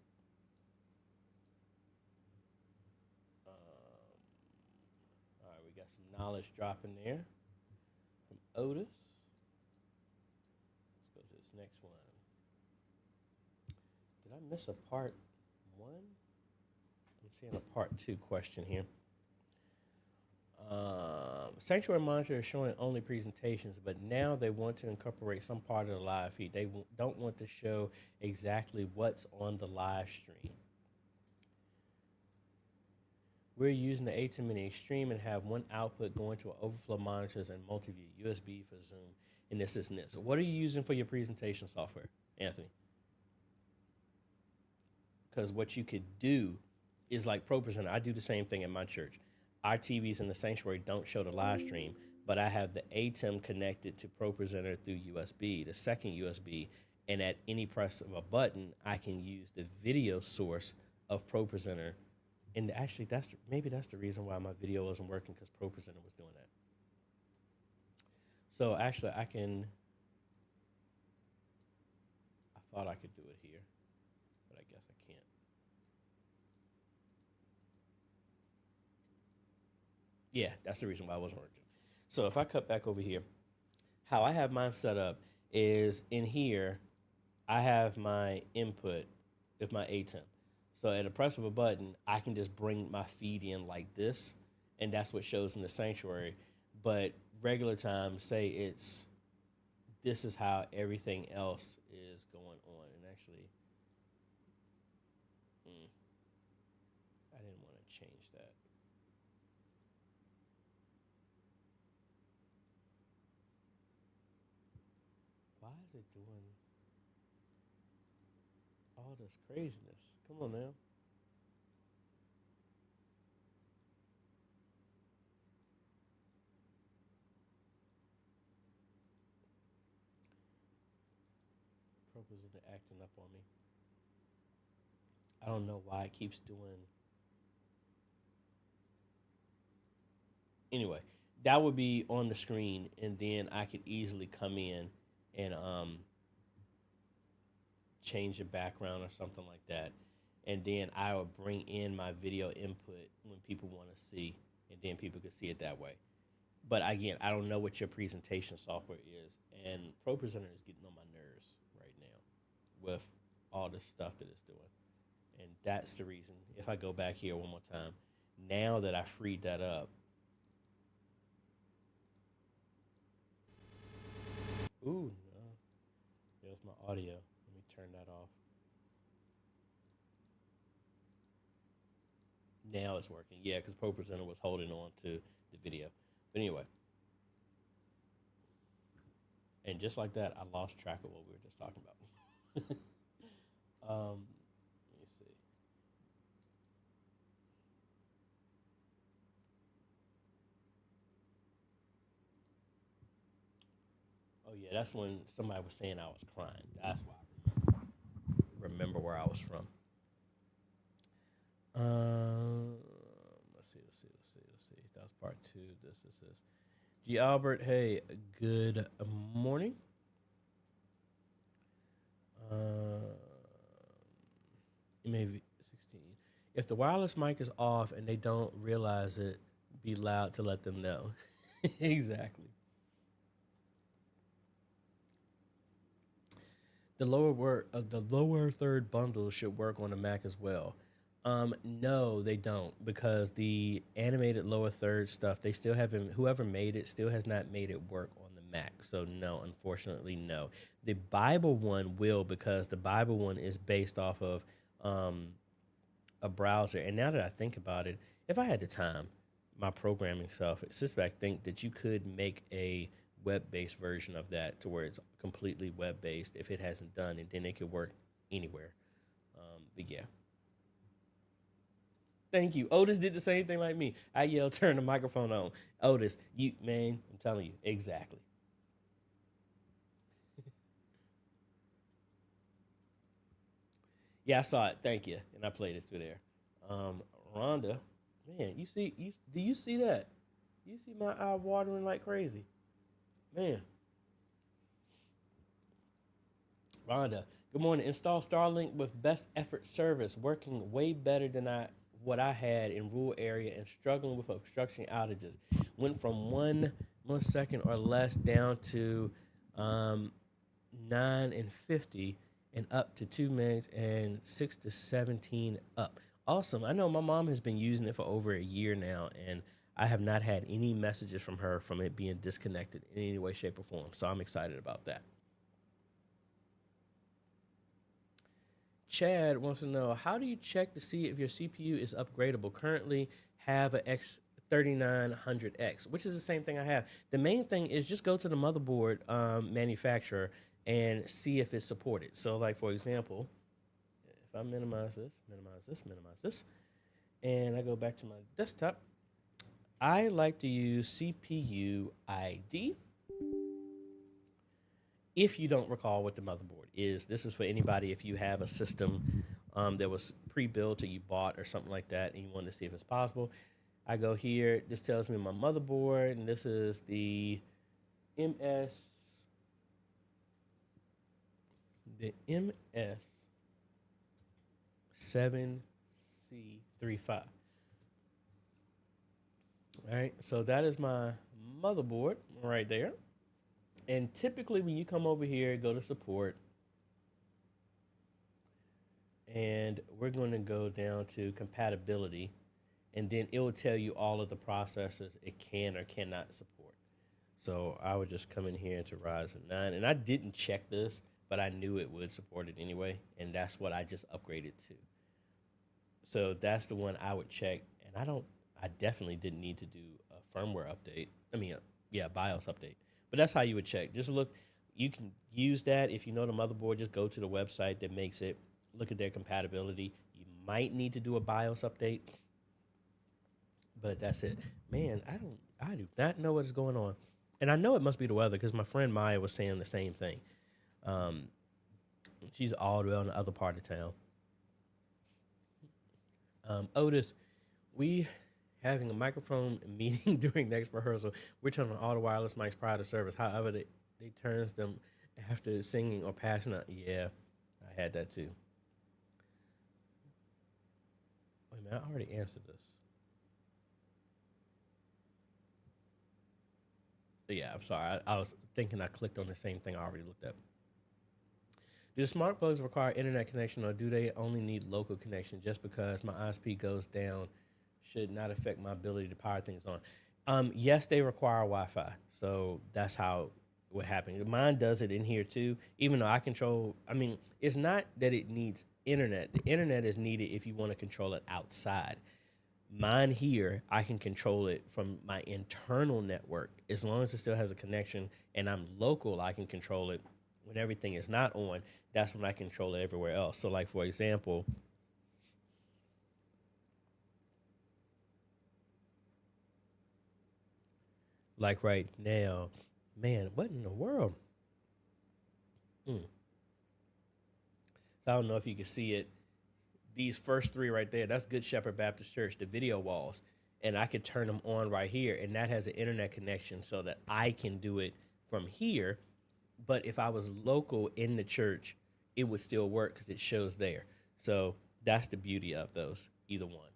S1: All right, we got some knowledge dropping there from Otis. Let's go to this next one. Did I miss a part one? I'm seeing a part two question here. Sanctuary Monitor is showing only presentations, but now they want to incorporate some part of the live feed. They don't want to show exactly what's on the live stream. We're using the ATEM Mini Extreme and have one output going to overflow monitors and multi-view USB for Zoom, and this and this. So what are you using for your presentation software, Anthony? Because what you could do is like ProPresenter. I do the same thing in my church. Our TVs in the sanctuary don't show the live stream, but I have the ATEM connected to ProPresenter through USB, the second USB, and at any press of a button, I can use the video source of ProPresenter. And actually, maybe that's the reason why my video wasn't working, because ProPresenter was doing that. So actually, I thought I could do it here, but I guess I can't. Yeah, that's the reason why I wasn't working. So if I cut back over here, how I have mine set up is in here, I have my input with my ATEM. So at a press of a button, I can just bring my feed in like this, and that's what shows in the sanctuary. But regular time, say it's this is how everything else is going on. And actually, I didn't want to change that. Why is it doing all this craziness? Come on now. Propos is acting up on me. I don't know why it keeps doing. Anyway, that would be on the screen, and then I could easily come in and change the background or something like that, and then I would bring in my video input when people want to see, and then people could see it that way. But again, I don't know what your presentation software is, and ProPresenter is getting on my nerves right now with all the stuff that it's doing. And that's the reason. If I go back here one more time, now that I freed that up, ooh, no, there's my audio. Let me turn that off. Now it's working. Yeah, because ProPresenter was holding on to the video. But anyway, and just like that, I lost track of what we were just talking about. Let me see. Oh yeah, that's when somebody was saying I was crying. That's why I remember where I was from. Let's see. That was part two. This is. G. Albert, hey, good morning. Maybe 16. If the wireless mic is off and they don't realize it, be loud to let them know. Exactly. The lower third bundle should work on the Mac as well. No, they don't, because the animated lower third stuff, they still haven't. Whoever made it still has not made it work on the Mac. So no, unfortunately, no. The Bible one will, because the Bible one is based off of a browser. And now that I think about it, if I had the time, my programming self, it sits back, think that you could make a web-based version of that to where it's completely web-based if it hasn't done, and then it could work anywhere. But yeah. Thank you. Otis did the same thing like me. I yelled, turn the microphone on. Otis, you, man, I'm telling you, exactly. Yeah, I saw it. Thank you. And I played it through there. Rhonda, man, do you see that? You see my eye watering like crazy? Man, Rhonda, good morning. Install Starlink with best effort service, working way better than what I had in rural area and struggling with obstruction outages. Went from 1 millisecond or less down to 9 and 50 and up to 2 megs and 6 to 17 up. Awesome. I know my mom has been using it for over a year now, and I have not had any messages from her from it being disconnected in any way, shape, or form. So I'm excited about that. Chad wants to know, how do you check to see if your CPU is upgradable? Currently have a X3900X, which is the same thing I have. The main thing is just go to the motherboard manufacturer and see if it's supported. So like, for example, if I minimize this, and I go back to my desktop, I like to use CPU ID. If you don't recall what the motherboard is, this is for anybody if you have a system that was pre-built or you bought or something like that and you want to see if it's possible. I go here, this tells me my motherboard, and this is the MS7C35. All right, so that is my motherboard right there. And typically when you come over here, go to support, and we're going to go down to compatibility, and then it will tell you all of the processors it can or cannot support. So I would just come in here into Ryzen 9. And I didn't check this, but I knew it would support it anyway. And that's what I just upgraded to. So that's the one I would check. And I definitely didn't need to do a firmware update. BIOS update. But that's how you would check. Just look, you can use that. If you know the motherboard, just go to the website that makes it, look at their compatibility. You might need to do a BIOS update, but that's it. Man, I do not know what is going on. And I know it must be the weather because my friend Maya was saying the same thing. She's all the way on the other part of town. Otis, we having a microphone meeting during next rehearsal. We're turning on all the wireless mics prior to service. However, they turns them after singing or passing out. Yeah, I had that too. Wait a minute, I already answered this. But yeah, I'm sorry. I was thinking I clicked on the same thing I already looked at. Do smart plugs require internet connection, or do they only need local connection? Just because my ISP goes down should not affect my ability to power things on. Yes, they require Wi-Fi. So that's how it would happen. Mine does it in here too, even though I control. I mean, it's not that it needs internet. The internet is needed if you want to control it outside. Mine here, I can control it from my internal network. As long as it still has a connection and I'm local, I can control it. When everything is not on, that's when I control it everywhere else. So like, for example, like right now, man, what in the world? So I don't know if you can see it. These first three right there, that's Good Shepherd Baptist Church, the video walls. And I could turn them on right here, and that has an internet connection so that I can do it from here. But if I was local in the church, it would still work because it shows there. So that's the beauty of those, either one.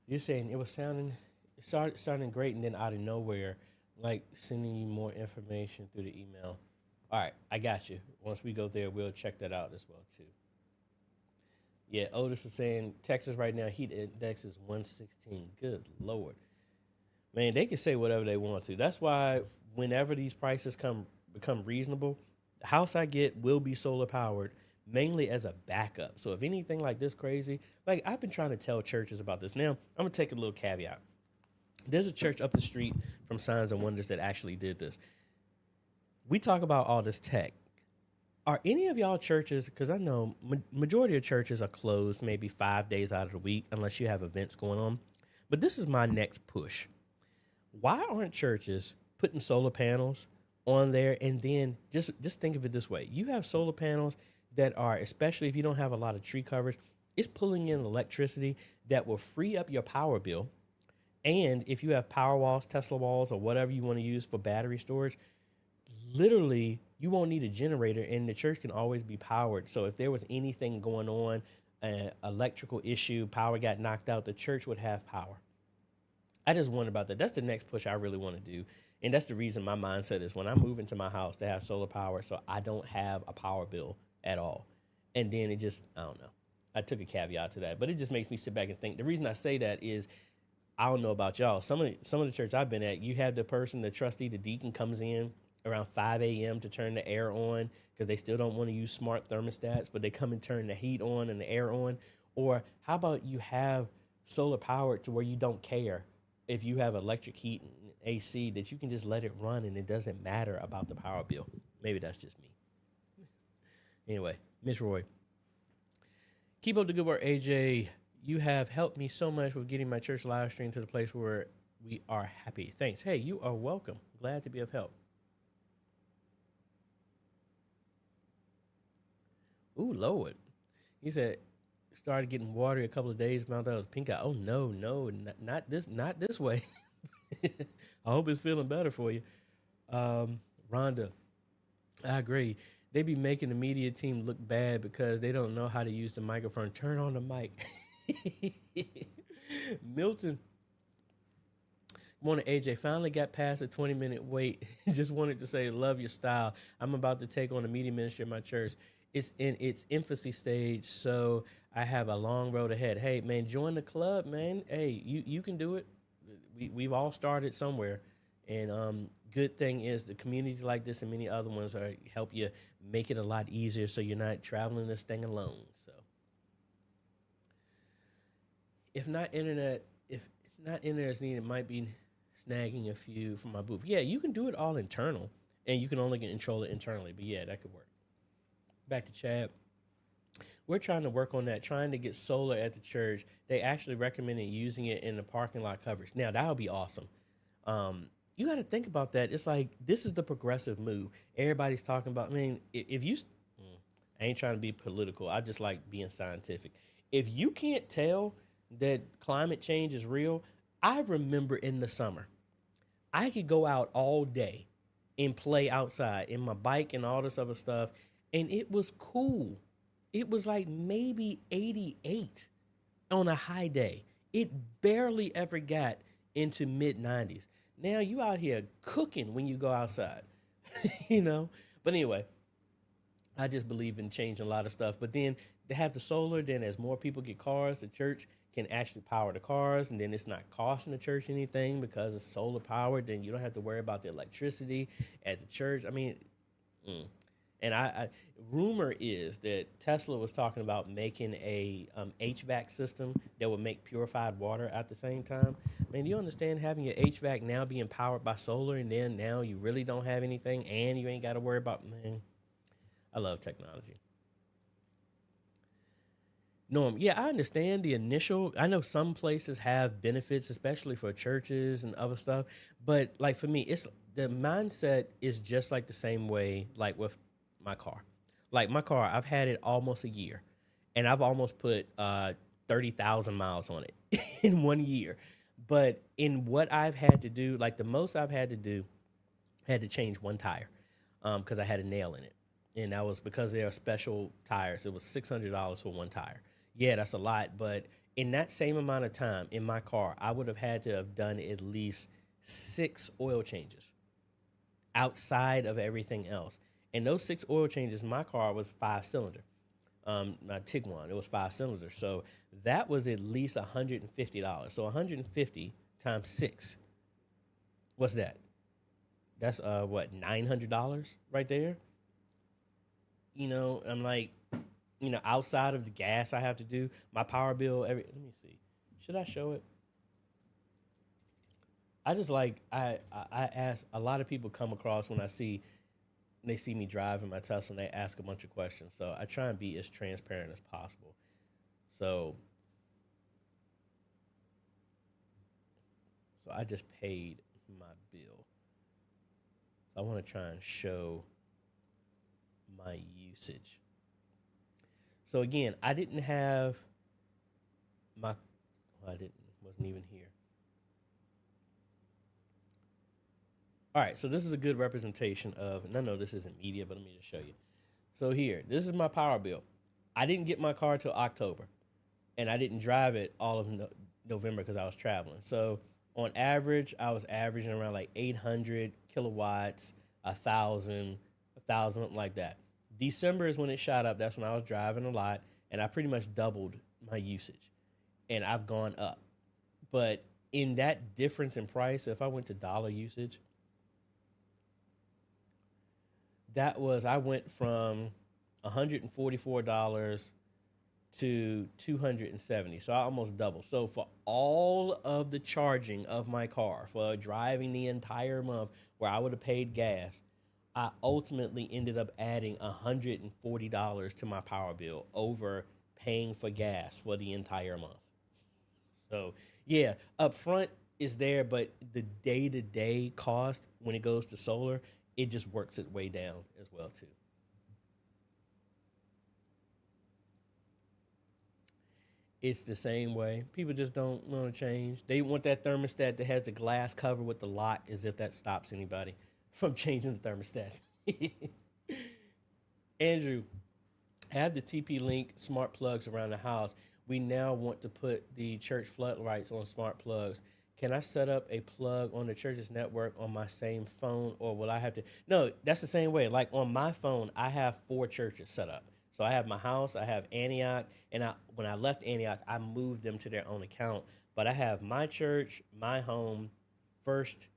S1: You're saying it was sounding great, and then out of nowhere, like sending you more information through the email. All right, I got you. Once we go there, we'll check that out as well too. Yeah, Otis is saying Texas right now heat index is 116. Good Lord. Man, they can say whatever they want to. That's why whenever these prices become reasonable, the house I get will be solar powered, mainly as a backup. So if anything like this crazy, like I've been trying to tell churches about this. Now, I'm going to take a little caveat. There's a church up the street from Signs and Wonders that actually did this. We talk about all this tech. Are any of y'all churches, because I know majority of churches are closed maybe 5 days out of the week unless you have events going on. But this is my next push. Why aren't churches putting solar panels on there? And then just think of it this way. You have solar panels that are, especially if you don't have a lot of tree coverage, it's pulling in electricity that will free up your power bill. And if you have power walls, Tesla walls, or whatever you want to use for battery storage, literally you won't need a generator and the church can always be powered. So if there was anything going on, an electrical issue, power got knocked out, the church would have power. I just wonder about that. That's the next push I really want to do. And that's the reason my mindset is when I move into my house to have solar power so I don't have a power bill at all. And then it just, I don't know. I took a caveat to that, but it just makes me sit back and think. The reason I say that is I don't know about y'all. Some of the church I've been at, you have the person, the trustee, the deacon comes in around 5 a.m. to turn the air on because they still don't want to use smart thermostats, but they come and turn the heat on and the air on. Or how about you have solar power to where you don't care if you have electric heat and AC, that you can just let it run and it doesn't matter about the power bill. Maybe that's just me. Anyway, Miss Roy. Keep up the good work, AJ. You have helped me so much with getting my church live stream to the place where we are happy. Thanks. Hey, you are welcome. Glad to be of help. Ooh, Lord. He said, started getting watery a couple of days, found out it was pink eye. Oh, no, not this way. I hope it's feeling better for you. Rhonda, I agree. They be making the media team look bad because they don't know how to use the microphone. Turn on the mic. Milton. Good morning, AJ. Finally got past a 20-minute wait. Just wanted to say, love your style. I'm about to take on the media ministry at my church. It's in its infancy stage, so I have a long road ahead. Hey, man, join the club, man. Hey, you can do it. We've all started somewhere. And good thing is the community like this and many other ones are help you make it a lot easier so you're not traveling this thing alone. So if not internet is needed, it might be snagging a few from my booth. Yeah, you can do it all internal, and you can only control it internally. But yeah, that could work. Back to Chad. We're trying to work on that, trying to get solar at the church. They actually recommended using it in the parking lot coverage. Now, that would be awesome. You got to think about that. It's like, this is the progressive move. Everybody's talking about, I mean, if you, I ain't trying to be political. I just like being scientific. If you can't tell that climate change is real, I remember in the summer, I could go out all day and play outside in my bike and all this other stuff, and it was cool. It was like maybe 88 on a high day. It barely ever got into mid 90s. Now you out here cooking when you go outside, you know? But anyway, I just believe in changing a lot of stuff. But then to have the solar, then as more people get cars, the church can actually power the cars, and then it's not costing the church anything because it's solar powered. Then you don't have to worry about the electricity at the church. I mean, and I rumor is that Tesla was talking about making a HVAC system that would make purified water at the same time. Man, do you understand having your HVAC now being powered by solar, and then now you really don't have anything, and you ain't got to worry about, man, I love technology. Norm, yeah, I understand the initial. I know some places have benefits, especially for churches and other stuff. But like for me, it's the mindset is just like the same way, like with my car. Like my car, I've had it almost a year, and I've almost put 30,000 miles on it in 1 year. But in what I've had to do, like the most I've had to do, had to change one tire because I had a nail in it, and that was because they are special tires. It was $600 for one tire. Yeah, that's a lot, but in that same amount of time in my car, I would have had to have done at least 6 oil changes outside of everything else. And those 6 oil changes, my car was 5 cylinder. My Tiguan, it was 5 cylinder. So that was at least $150. So 150 times 6. What's that? That's what, $900 right there? You know, I'm like, you know, outside of the gas I have to do, my power bill let me see. Should I show it? I just like I ask a lot of people come across when they see me driving my Tesla and they ask a bunch of questions. So I try and be as transparent as possible. So I just paid my bill. So I want to try and show my usage. So again, I didn't have my, well, wasn't even here. All right, so this is a good representation of, no, this isn't media, but let me just show you. So here, this is my power bill. I didn't get my car till October, and I didn't drive it all of November because I was traveling. So on average, I was averaging around like 800 kilowatts, 1,000, something like that. December is when it shot up. That's when I was driving a lot, and I pretty much doubled my usage, and I've gone up. But in that difference in price, if I went to dollar usage, I went from $144 to $270. So I almost doubled. So for all of the charging of my car, for driving the entire month where I would have paid gas, I ultimately ended up adding $140 to my power bill over paying for gas for the entire month. So yeah, upfront is there, but the day-to-day cost when it goes to solar, it just works its way down as well too. It's the same way. People just don't want to change. They want that thermostat that has the glass cover with the lock, as if that stops anybody from changing the thermostat. Andrew, have the TP-Link smart plugs around the house. We now want to put the church floodlights on smart plugs. Can I set up a plug on the church's network on my same phone, or will I have to? No, that's the same way. Like on my phone, I have 4 churches set up. So I have my house, I have Antioch, and when I left Antioch, I moved them to their own account. But I have my church, my home, first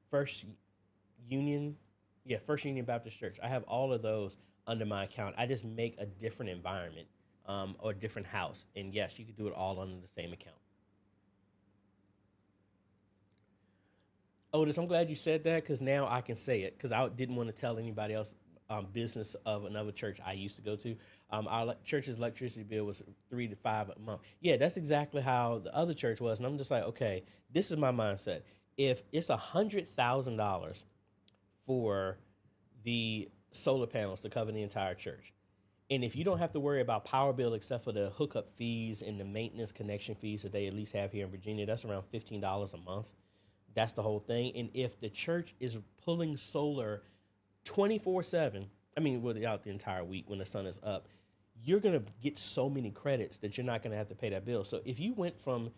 S1: First Union, yeah, First Union Baptist Church. I have all of those under my account. I just make a different environment or a different house. And yes, you can do it all under the same account. Otis, I'm glad you said that because now I can say it because I didn't want to tell anybody else business of another church I used to go to. Our church's electricity bill was 3 to 5 a month. Yeah, that's exactly how the other church was, and I'm just like, okay, this is my mindset. If it's $100,000 for the solar panels to cover the entire church, and if you don't have to worry about power bill except for the hookup fees and the maintenance connection fees that they at least have here in Virginia, that's around $15 a month. That's the whole thing. And if the church is pulling solar 24/7, I mean, without the entire week when the sun is up, you're going to get so many credits that you're not going to have to pay that bill. So if you went from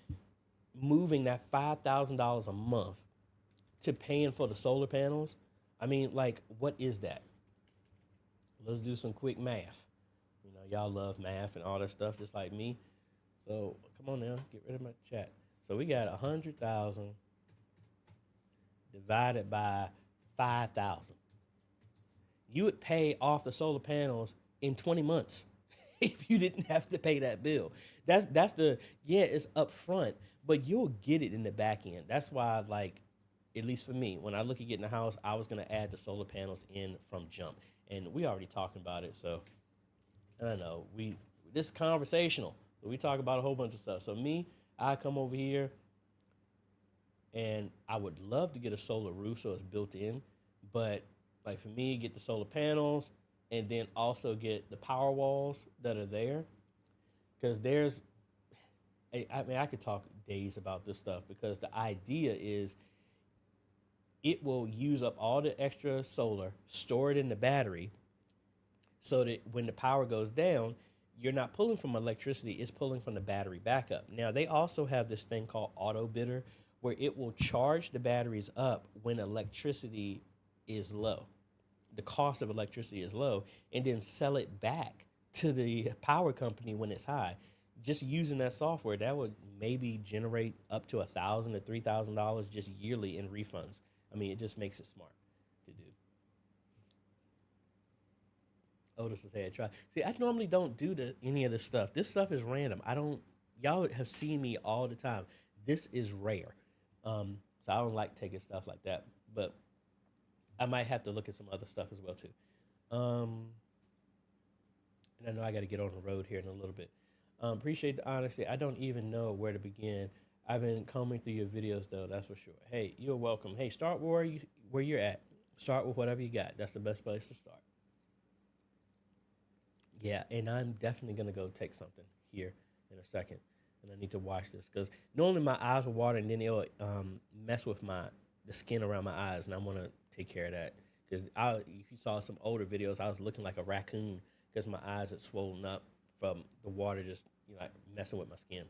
S1: moving that $5,000 a month to paying for the solar panels, I mean, like, what is that? Let's do some quick math. You know, y'all love math and all that stuff just like me. So come on now, get rid of my chat. So we got 100,000 divided by 5,000. You would pay off the solar panels in 20 months if you didn't have to pay that bill. That's the, yeah, it's upfront, but you'll get it in the back end. That's why, like, at least for me, when I look at getting a house, I was going to add the solar panels in from jump. And we already talking about it, so I don't know. This is conversational. We talk about a whole bunch of stuff. So me, I come over here, and I would love to get a solar roof so it's built in, but like for me, get the solar panels and then also get the power walls that are there. Because I mean, I could talk days about this stuff because the idea is it will use up all the extra solar, store it in the battery so that when the power goes down, you're not pulling from electricity, it's pulling from the battery backup. Now, they also have this thing called auto bidder where it will charge the batteries up when electricity is low. The cost of electricity is low, and then sell it back to the power company when it's high. Just using that software, that would maybe generate up to $1,000 to $3,000 just yearly in refunds. I mean, it just makes it smart to do. Otis has had try. See, I normally don't do any of this stuff. This stuff is random. Y'all have seen me all the time. This is rare. So I don't like taking stuff like that, but I might have to look at some other stuff as well too. And I know I got to get on the road here in a little bit. Appreciate the honesty. I don't even know where to begin. I've been combing through your videos though, that's for sure. Hey, you're welcome. Hey, start where you're at. Start with whatever you got. That's the best place to start. Yeah, and I'm definitely gonna go take something here in a second, and I need to watch this because normally my eyes will water and then it'll mess with the skin around my eyes, and I want to take care of that because if you saw some older videos, I was looking like a raccoon because my eyes had swollen up from the water just messing with my skin.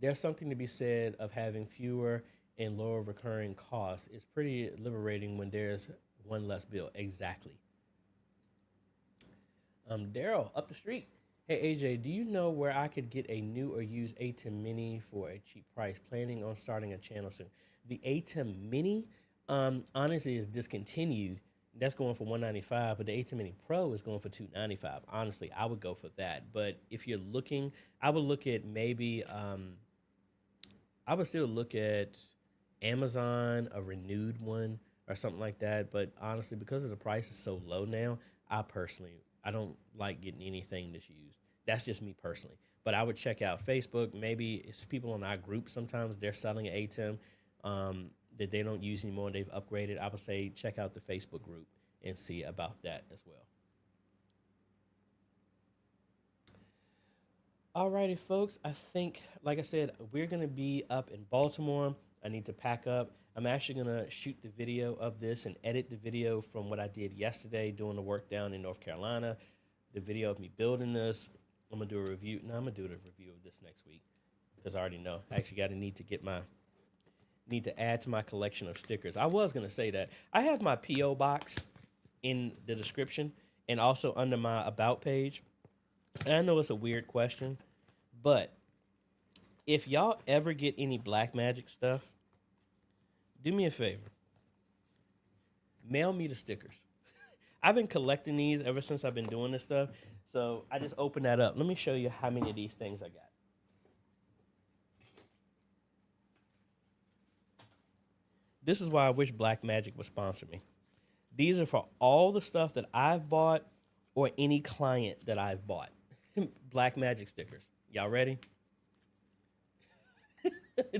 S1: There's something to be said of having fewer and lower recurring costs. It's pretty liberating when there's one less bill. Exactly. Daryl, up the street. Hey, AJ, do you know where I could get a new or used ATEM Mini for a cheap price? Planning on starting a channel soon. The ATEM Mini, honestly, is discontinued. That's going for $195, but the ATEM Mini Pro is going for $295. Honestly, I would go for that. But if you're looking, I would look at maybe, I would still look at Amazon, a renewed one or something like that. But honestly, because of the price is so low now, I don't like getting anything that's used. That's just me personally. But I would check out Facebook. Maybe it's people in our group. Sometimes they're selling an ATEM that they don't use anymore and they've upgraded. I would say check out the Facebook group and see about that as well. Alrighty, folks. I think, like I said, we're going to be up in Baltimore. I need to pack up. I'm actually going to shoot the video of this and edit the video from what I did yesterday doing the work down in North Carolina. The video of me building this. I'm going to do a review. No, I'm going to do a review of this next week because I already know. I actually need to add to my collection of stickers. I was going to say that. I have my P.O. box in the description, and also under my about page. And I know it's a weird question, but if y'all ever get any black magic stuff, do me a favor. Mail me the stickers. I've been collecting these ever since I've been doing this stuff. So I just opened that up. Let me show you how many of these things I got. This is why I wish Black Magic would sponsor me. These are for all the stuff that I've bought or any client that I've bought. Black Magic stickers. Y'all ready?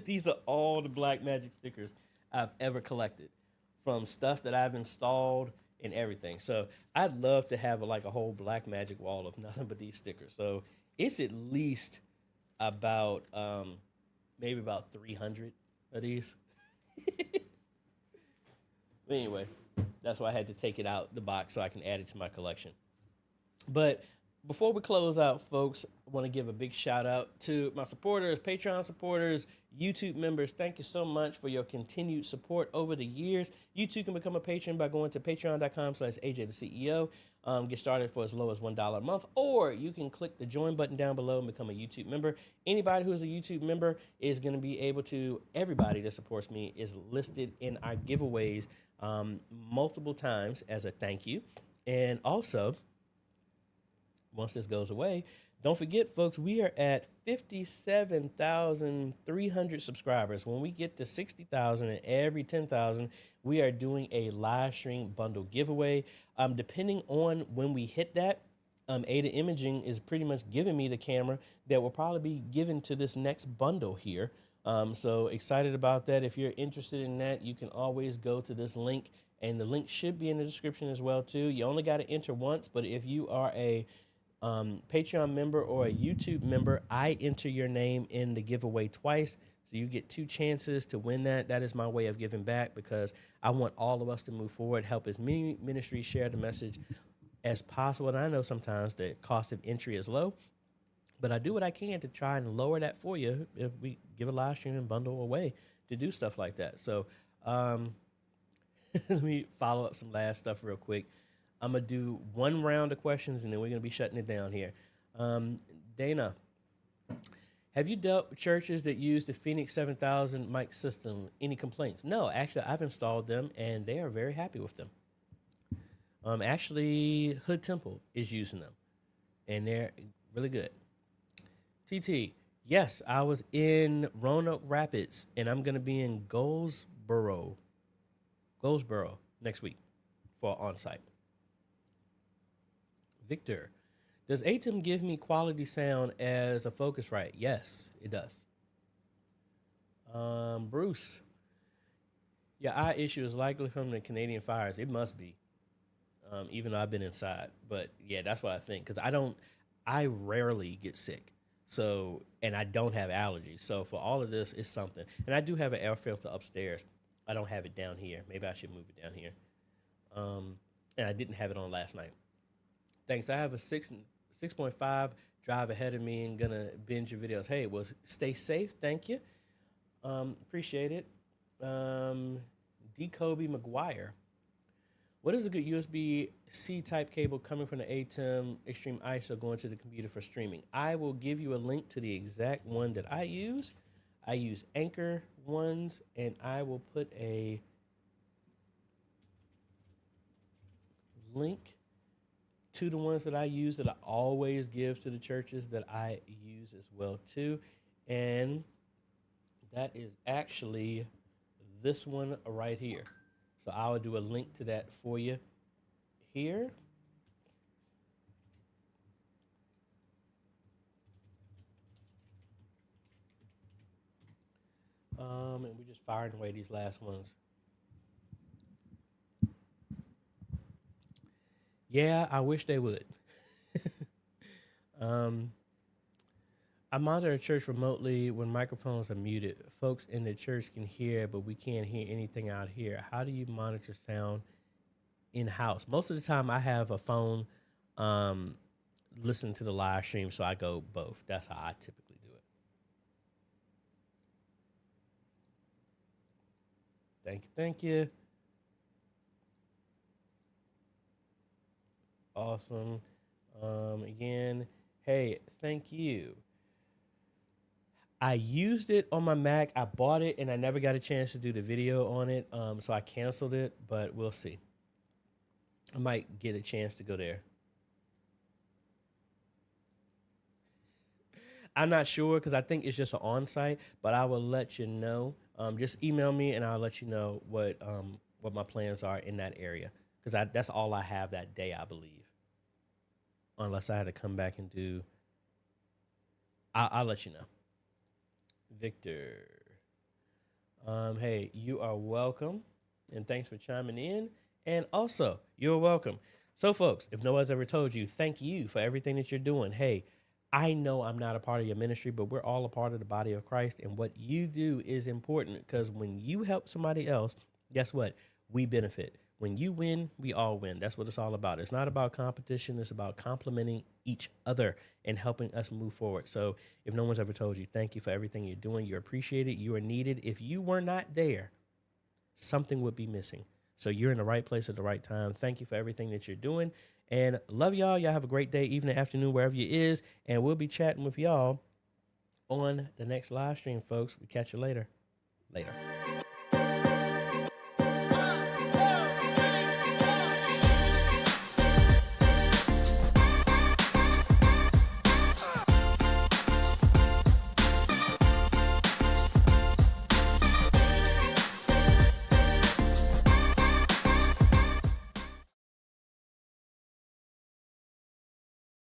S1: These are all the Black Magic stickers I've ever collected from stuff that I've installed and everything. So I'd love to have like a whole Black Magic wall of nothing but these stickers. So it's at least about maybe about 300 of these. But anyway, that's why I had to take it out the box so I can add it to my collection. But before we close out, folks, I want to give a big shout out to my supporters, Patreon supporters, YouTube members. Thank you so much for your continued support over the years. You too can become a patron by going to patreon.com/AJaytheCEO. Get started for as low as $1 a month, or you can click the join button down below and become a YouTube member. Anybody who is a YouTube member is going to be able to, everybody that supports me is listed in our giveaways multiple times as a thank you. And also, once this goes away, don't forget, folks, we are at 57,300 subscribers. When we get to 60,000 and every 10,000, we are doing a live stream bundle giveaway. Depending on when we hit that, Ada Imaging is pretty much giving me the camera that will probably be given to this next bundle here. So excited about that. If you're interested in that, you can always go to this link, and the link should be in the description as well, too. You only got to enter once, but if you are a Patreon member or a YouTube member, I enter your name in the giveaway twice. So you get 2 chances to win that. That is my way of giving back, because I want all of us to move forward, help as many ministries share the message as possible. And I know sometimes the cost of entry is low, but I do what I can to try and lower that for you if we give a live stream and bundle away to do stuff like that. So let me follow up some last stuff real quick. I'm going to do one round of questions, and then we're going to be shutting it down here. Dana, have you dealt with churches that use the Phoenix 7000 mic system? Any complaints? No, actually, I've installed them, and they are very happy with them. Actually, Hood Temple is using them, and they're really good. TT, yes, I was in Roanoke Rapids, and I'm going to be in Goldsboro next week for on-site. Victor, does ATEM give me quality sound as a Focusrite? Yes, it does. Bruce, your eye issue is likely from the Canadian fires. It must be, even though I've been inside. But yeah, that's what I think, because I rarely get sick. So, and I don't have allergies. So for all of this, it's something. And I do have an air filter upstairs. I don't have it down here. Maybe I should move it down here. And I didn't have it on last night. Thanks. I have a 6.5 drive ahead of me and gonna binge your videos. Hey, well, stay safe. Thank you. Appreciate it. D. Kobe McGuire. What is a good USB-C type cable coming from the ATEM Extreme ISO going to the computer for streaming? I will give you a link to the exact one that I use. I use Anchor ones, and I will put a link to the ones that I use that I always give to the churches that I use as well too. And that is actually this one right here. So I will do a link to that for you here. And we're just firing away these last ones. Yeah, I wish they would. I monitor a church remotely when microphones are muted. Folks in the church can hear, but we can't hear anything out here. How do you monitor sound in-house? Most of the time I have a phone listen to the live stream, so I go both. That's how I typically do it. Thank you. Awesome. Again, hey, thank you. I used it on my Mac. I bought it and I never got a chance to do the video on it. So I canceled it, but we'll see. I might get a chance to go there. I'm not sure because I think it's just an on-site, but I will let you know. Just email me and I'll let you know what my plans are in that area because that's all I have that day, I believe. Unless I had to come back and do, I'll let you know. Victor, hey, you are welcome, and thanks for chiming in. And also, you're welcome. So, folks, if no one's ever told you, thank you for everything that you're doing. Hey, I know I'm not a part of your ministry, but we're all a part of the body of Christ. And what you do is important because when you help somebody else, guess what? We benefit. When you win, we all win. That's what it's all about. It's not about competition. It's about complementing each other and helping us move forward. So if no one's ever told you, thank you for everything you're doing. You're appreciated. You are needed. If you were not there, something would be missing. So you're in the right place at the right time. Thank you for everything that you're doing. And love y'all. Y'all have a great day, evening, afternoon, wherever you is. And we'll be chatting with y'all on the next live stream, folks. We catch you later. Later.